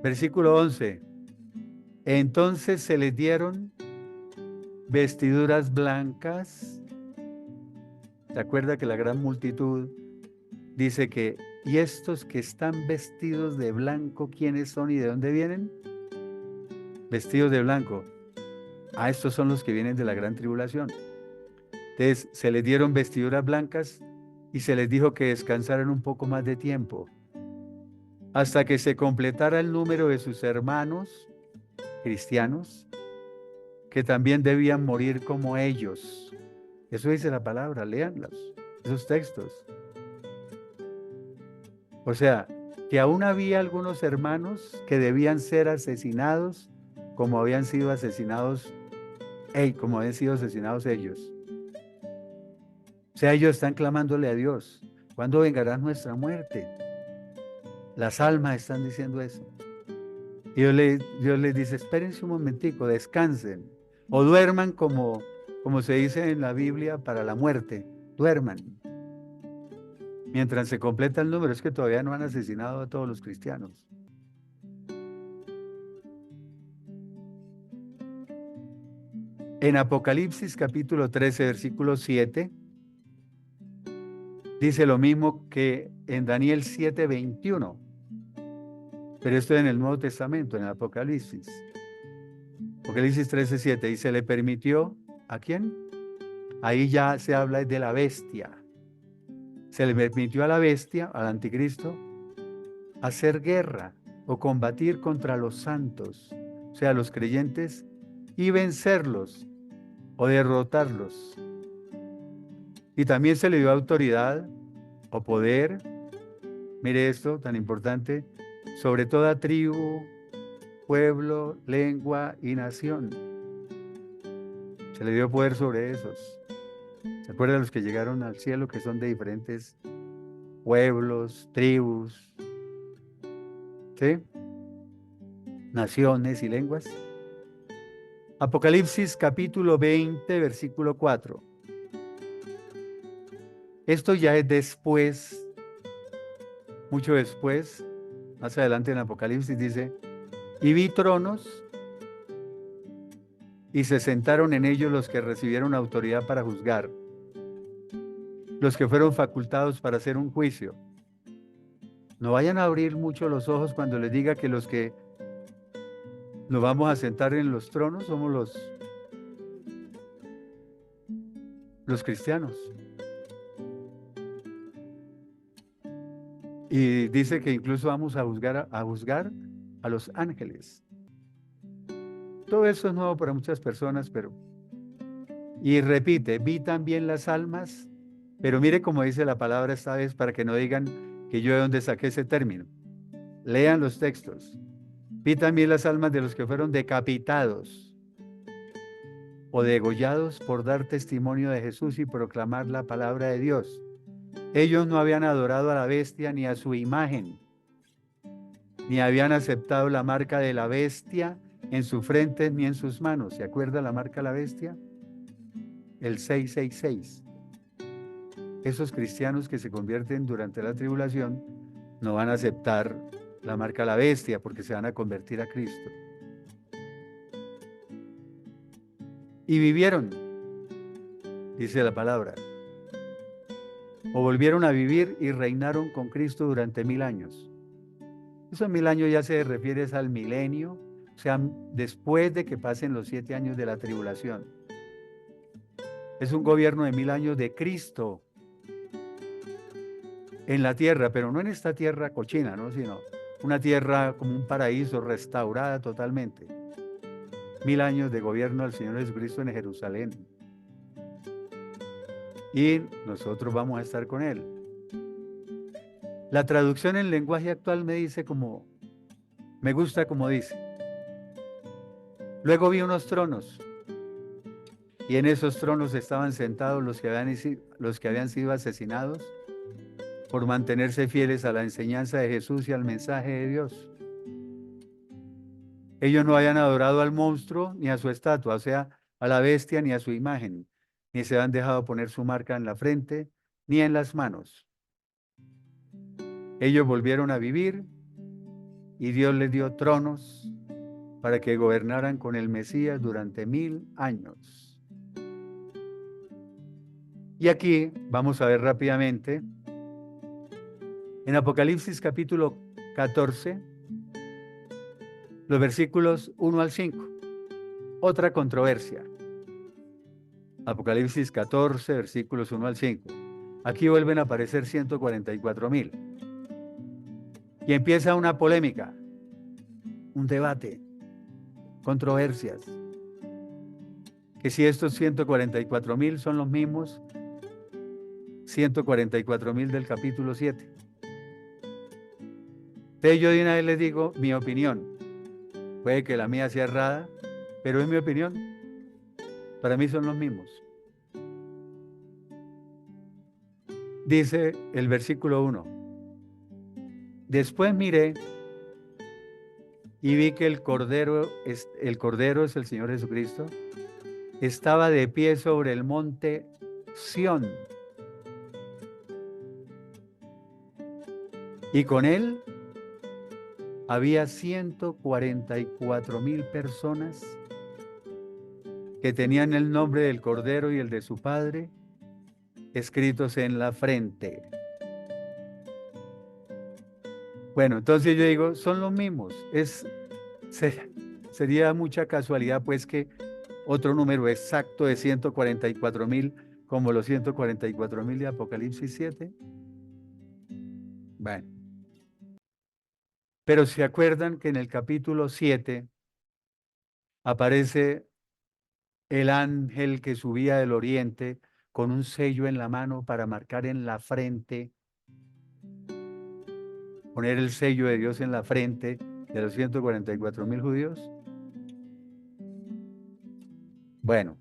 Versículo 11. Entonces se les dieron vestiduras blancas. ¿Se acuerda que la gran multitud dice que, y estos que están vestidos de blanco, ¿quiénes son y de dónde vienen? Vestidos de blanco. Ah, estos son los que vienen de la gran tribulación. Entonces se les dieron vestiduras blancas y se les dijo que descansaran un poco más de tiempo, hasta que se completara el número de sus hermanos cristianos, que también debían morir como ellos. Eso dice la palabra, léanlos, esos textos. O sea, que aún había algunos hermanos que debían ser asesinados como habían sido asesinados ellos. O sea, ellos están clamándole a Dios, ¿cuándo vengará nuestra muerte? Las almas están diciendo eso. Y Dios les dice, espérense un momentico, descansen, o duerman como se dice en la Biblia para la muerte, duerman. Mientras se completa el número, es que todavía no han asesinado a todos los cristianos. En Apocalipsis capítulo 13, versículo 7, dice lo mismo que en Daniel 7:21. Pero esto es en el Nuevo Testamento, en el Apocalipsis. Apocalipsis 13:7, y se le permitió, ¿a quién? Ahí ya se habla de la bestia. Se le permitió a la bestia, al anticristo, hacer guerra o combatir contra los santos, o sea, los creyentes, y vencerlos o derrotarlos. Y también se le dio autoridad o poder, mire esto tan importante, sobre toda tribu, pueblo, lengua y nación. Se le dio poder sobre esos. ¿Se acuerdan los que llegaron al cielo, que son de diferentes pueblos, tribus, ¿sí? Naciones y lenguas? Apocalipsis capítulo 20, versículo 4. Esto ya es después, mucho después, más adelante en Apocalipsis dice, y vi tronos y se sentaron en ellos los que recibieron autoridad para juzgar, los que fueron facultados para hacer un juicio. No vayan a abrir mucho los ojos cuando les diga que los que nos vamos a sentar en los tronos, somos los cristianos. Y dice que incluso vamos a juzgar a los ángeles. Todo eso es nuevo para muchas personas, pero... Y repite, vi también las almas, pero mire cómo dice la palabra esta vez para que no digan que yo de dónde saqué ese término. Lean los textos. Vi también las almas de los que fueron decapitados o degollados por dar testimonio de Jesús y proclamar la palabra de Dios. Ellos no habían adorado a la bestia ni a su imagen, ni habían aceptado la marca de la bestia en su frente ni en sus manos. ¿Se acuerda la marca de la bestia? El 666. Esos cristianos que se convierten durante la tribulación no van a aceptar la marca de la bestia porque se van a convertir a Cristo. Y vivieron, dice la palabra, o volvieron a vivir y reinaron con Cristo durante 1000 años. Esos 1000 años ya se refiere al milenio, o sea, después de que pasen los 7 años de la tribulación. Es un gobierno de 1000 años de Cristo en la tierra, pero no en esta tierra cochina, ¿no? Sino una tierra como un paraíso, restaurada totalmente. 1000 años de gobierno del Señor Jesucristo en Jerusalén. Y nosotros vamos a estar con Él. La traducción en lenguaje actual me dice como, me gusta como dice. Luego vi unos tronos, y en esos tronos estaban sentados los que habían sido asesinados por mantenerse fieles a la enseñanza de Jesús y al mensaje de Dios. Ellos no habían adorado al monstruo ni a su estatua, o sea, a la bestia ni a su imagen, ni se han dejado poner su marca en la frente ni en las manos. Ellos volvieron a vivir y Dios les dio tronos para que gobernaran con el Mesías durante 1000 años. Y aquí vamos a ver rápidamente, en Apocalipsis capítulo 14, los versículos 1 al 5, otra controversia. Apocalipsis 14, versículos 1 al 5. Aquí vuelven a aparecer 144,000. Y empieza una polémica, un debate, controversias. Que si estos 144,000 son los mismos 144,000 del capítulo 7. Entonces yo de una vez les digo mi opinión. Puede que la mía sea errada, pero es mi opinión. Para mí son los mismos. Dice el versículo 1. Después miré y vi que el Cordero es el Señor Jesucristo, estaba de pie sobre el monte Sión. Y con él había 144,000 personas que tenían el nombre del Cordero y el de su Padre escritos en la frente. Bueno, entonces yo digo, son los mismos. Sería mucha casualidad pues que otro número exacto de 144,000 como los 144,000 de Apocalipsis 7. Bueno. Pero ¿se acuerdan que en el capítulo 7 aparece el ángel que subía del oriente con un sello en la mano para marcar en la frente, poner el sello de Dios en la frente de los 144,000 judíos? Bueno,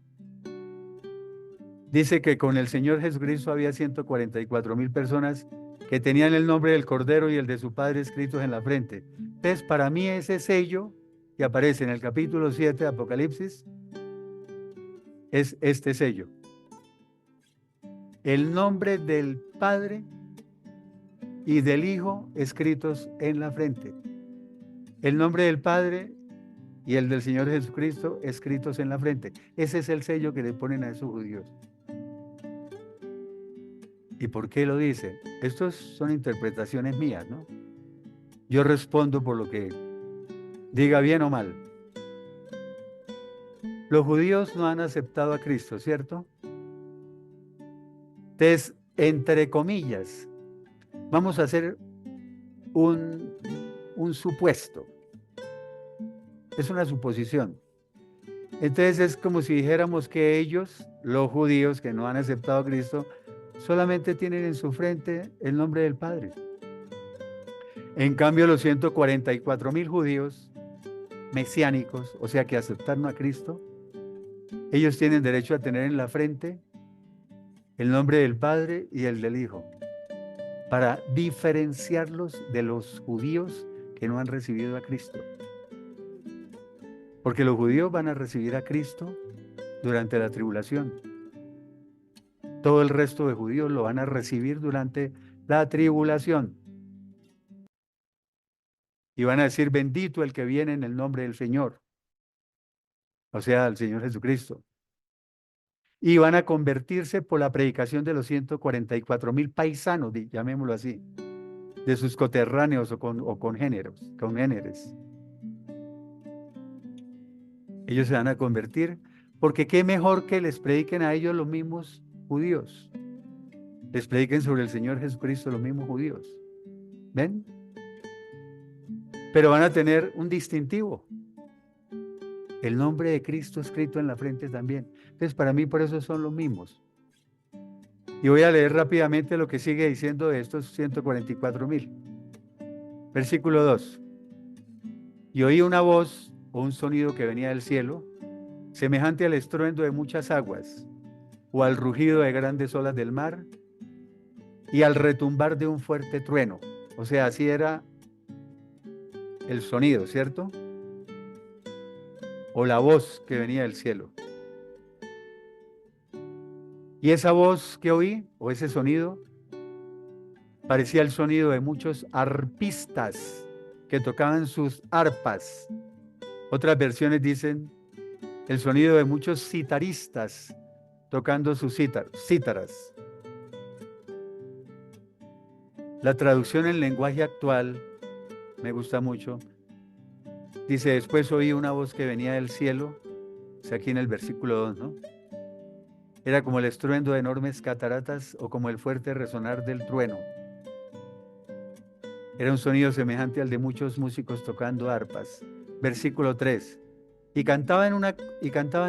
dice que con el Señor Jesucristo había 144,000 personas que tenían el nombre del Cordero y el de su Padre escritos en la frente. Entonces, para mí ese sello que aparece en el capítulo 7 de Apocalipsis es este sello. El nombre del Padre y del Hijo escritos en la frente. El nombre del Padre y el del Señor Jesucristo escritos en la frente. Ese es el sello que le ponen a esos judíos. ¿Y por qué lo dice? Estas son interpretaciones mías, ¿no? Yo respondo por lo que diga bien o mal. Los judíos no han aceptado a Cristo, ¿cierto? Entonces, entre comillas, vamos a hacer un supuesto. Es una suposición. Entonces es como si dijéramos que ellos, los judíos que no han aceptado a Cristo, solamente tienen en su frente el nombre del Padre. En cambio, los 144,000 judíos mesiánicos, o sea que aceptaron a Cristo, ellos tienen derecho a tener en la frente el nombre del Padre y el del Hijo, para diferenciarlos de los judíos que no han recibido a Cristo. Porque los judíos van a recibir a Cristo durante la tribulación. Todo el resto de judíos lo van a recibir durante la tribulación. Y van a decir, bendito el que viene en el nombre del Señor. O sea, el Señor Jesucristo. Y van a convertirse por la predicación de los 144,000 paisanos, llamémoslo así, de sus coterráneos o congéneres. Ellos se van a convertir, porque qué mejor que les prediquen a ellos los mismos judíos. Les prediquen sobre el Señor Jesucristo los mismos judíos. ¿Ven? Pero van a tener un distintivo. El nombre de Cristo escrito en la frente también. Entonces, para mí, por eso son los mismos. Y voy a leer rápidamente lo que sigue diciendo de estos 144,000. Versículo 2. Y oí una voz o un sonido que venía del cielo, semejante al estruendo de muchas aguas, o al rugido de grandes olas del mar, y al retumbar de un fuerte trueno. O sea, así era el sonido, ¿cierto? O la voz que venía del cielo. Y esa voz que oí, o ese sonido, parecía el sonido de muchos arpistas que tocaban sus arpas. Otras versiones dicen el sonido de muchos citaristas tocando sus cítaras. La traducción en lenguaje actual me gusta mucho. Dice, después oí una voz que venía del cielo, o sea, aquí en el versículo 2, ¿no? Era como el estruendo de enormes cataratas o como el fuerte resonar del trueno. Era un sonido semejante al de muchos músicos tocando arpas. Versículo 3. Y cantaban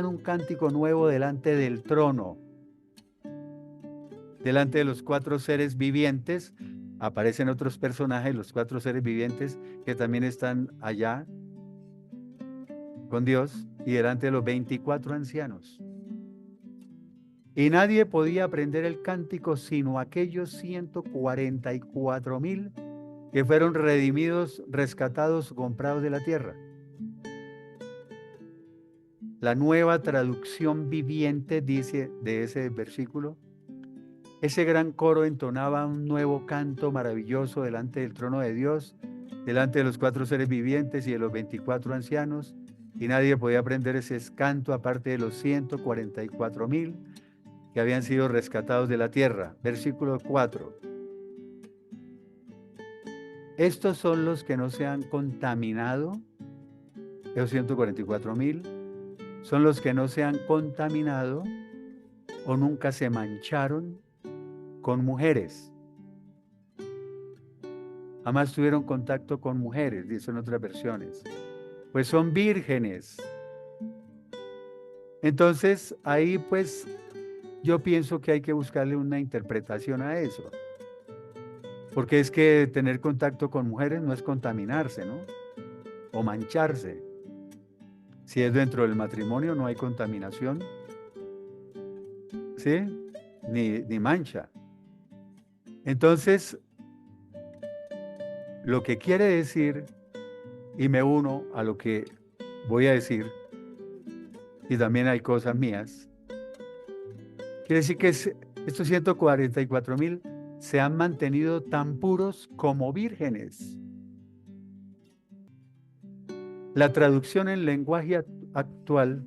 un cántico nuevo delante del trono. Delante de los 4 seres vivientes. Aparecen otros personajes, los 4 seres vivientes que también están allá con Dios, y delante de los 24 ancianos. Y nadie podía aprender el cántico sino aquellos 144,000 que fueron redimidos, rescatados, comprados de la tierra. La nueva traducción viviente dice de ese versículo, ese gran coro entonaba un nuevo canto maravilloso delante del trono de Dios, delante de los 4 seres vivientes y de los 24 ancianos, y nadie podía aprender ese canto aparte de los 144,000 que habían sido rescatados de la tierra. Versículo 4. Estos son los que no se han contaminado, esos 144,000, son los que no se han contaminado o nunca se mancharon con mujeres. Jamás tuvieron contacto con mujeres, dicen otras versiones. Pues son vírgenes. Entonces, ahí pues yo pienso que hay que buscarle una interpretación a eso. Porque es que tener contacto con mujeres no es contaminarse, ¿no? O mancharse. Si es dentro del matrimonio no hay contaminación, ¿sí? Ni mancha. Entonces, lo que quiere decir, y me uno a lo que voy a decir, y también hay cosas mías, quiere decir que estos 144,000 se han mantenido tan puros como vírgenes. La traducción en lenguaje actual,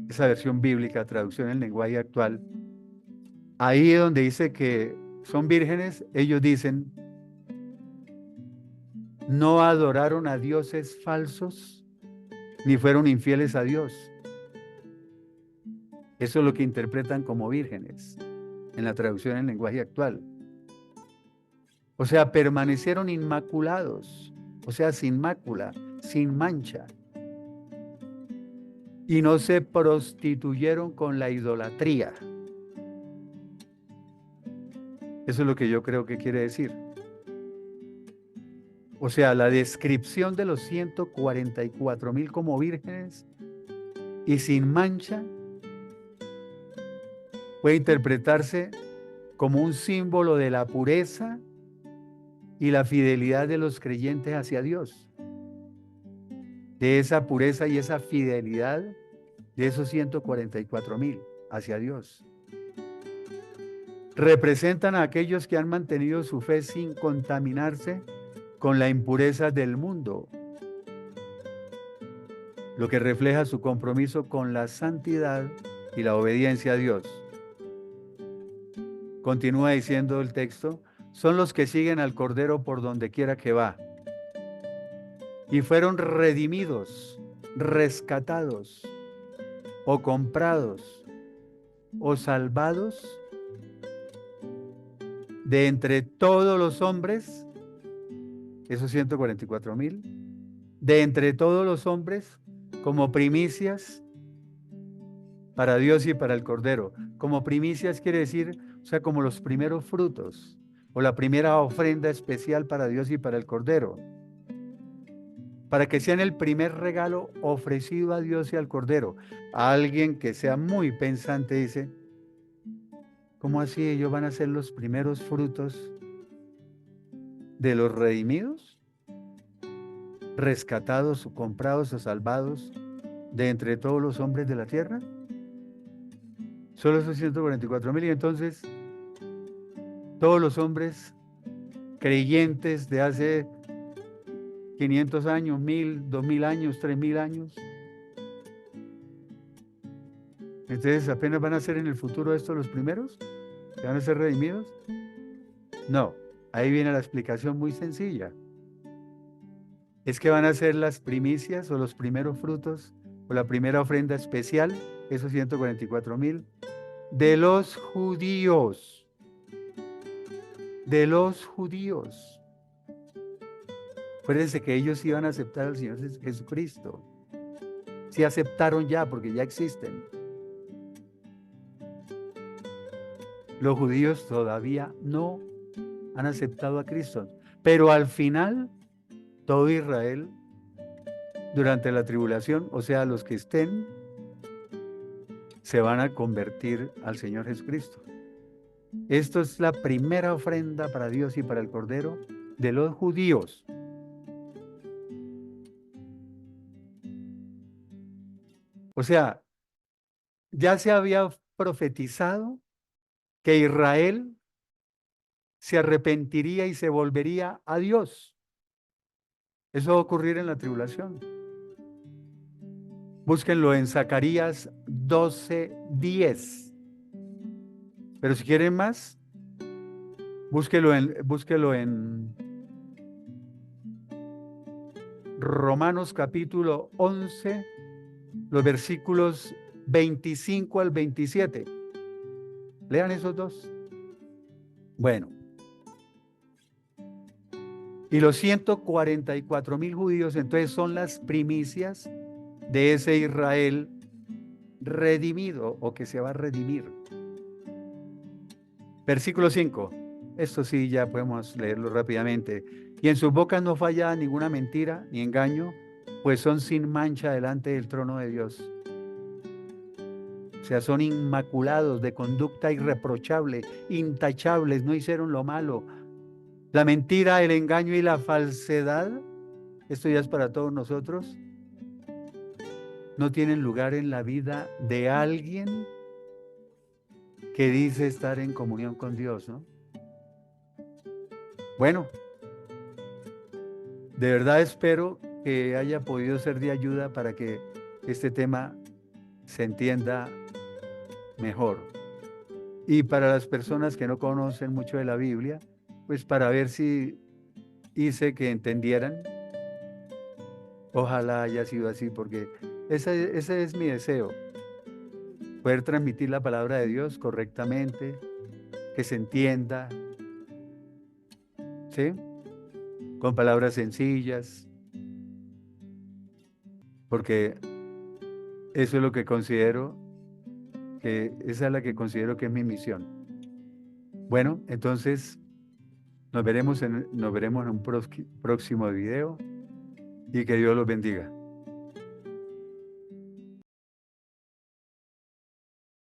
esa versión bíblica, traducción en lenguaje actual, ahí donde dice que son vírgenes, ellos dicen, no adoraron a dioses falsos, ni fueron infieles a Dios. Eso es lo que interpretan como vírgenes en la traducción en lenguaje actual. O sea, permanecieron inmaculados, o sea, sin mácula, sin mancha. Y no se prostituyeron con la idolatría. Eso es lo que yo creo que quiere decir. O sea, la descripción de los 144,000 como vírgenes y sin mancha puede interpretarse como un símbolo de la pureza y la fidelidad de los creyentes hacia Dios. De esa pureza y esa fidelidad de esos 144,000 hacia Dios. Representan a aquellos que han mantenido su fe sin contaminarse con la impureza del mundo, lo que refleja su compromiso con la santidad y la obediencia a Dios. Continúa diciendo el texto, son los que siguen al Cordero por donde quiera que va. Y fueron redimidos, rescatados, o comprados, o salvados de entre todos los hombres, esos 144,000, de entre todos los hombres, como primicias para Dios y para el Cordero. Como primicias quiere decir, o sea, como los primeros frutos, o la primera ofrenda especial para Dios y para el Cordero. Para que sean el primer regalo ofrecido a Dios y al Cordero. A alguien que sea muy pensante dice, ¿cómo así ellos van a ser los primeros frutos de los redimidos? Rescatados, o comprados o salvados de entre todos los hombres de la tierra. Solo esos 144,000 y entonces todos los hombres creyentes de hace 500 años, 1000, 2000 años, 3000 años. Entonces apenas van a ser en el futuro estos los primeros, que van a ser redimidos. No, ahí viene la explicación muy sencilla. Es que van a ser las primicias o los primeros frutos o la primera ofrenda especial, esos 144,000, de los judíos. De los judíos. Acuérdense que ellos iban a aceptar al Señor Jesucristo. Sí aceptaron ya, porque ya existen. Los judíos todavía no han aceptado a Cristo. Pero al final, todo Israel, durante la tribulación, o sea, los que estén, se van a convertir al Señor Jesucristo. Esto es la primera ofrenda para Dios y para el Cordero de los judíos. O sea, ya se había profetizado que Israel se arrepentiría y se volvería a Dios. Eso va a ocurrir en la tribulación. Búsquenlo en Zacarías 12:10. Pero si quieren más, búsquelo en Romanos capítulo 11, los versículos 25 al 27. Lean esos dos. Bueno. Y los 144,000 judíos entonces son las primicias de ese Israel redimido o que se va a redimir. Versículo 5. Esto sí ya podemos leerlo rápidamente. Y en sus bocas no falla ninguna mentira ni engaño, pues son sin mancha delante del trono de Dios. O sea, son inmaculados, de conducta irreprochable, intachables, no hicieron lo malo. La mentira, el engaño y la falsedad, esto ya es para todos nosotros, no tienen lugar en la vida de alguien que dice estar en comunión con Dios, ¿no? Bueno, de verdad espero que haya podido ser de ayuda para que este tema se entienda mejor. Y para las personas que no conocen mucho de la Biblia, pues para ver si hice que entendieran. Ojalá haya sido así, porque ese es mi deseo. poder transmitir la palabra de Dios correctamente, que se entienda, ¿sí? Con palabras sencillas, porque eso es lo que considero esa es la que considero que es mi misión. Bueno, entonces nos veremos en un próximo video y que Dios los bendiga.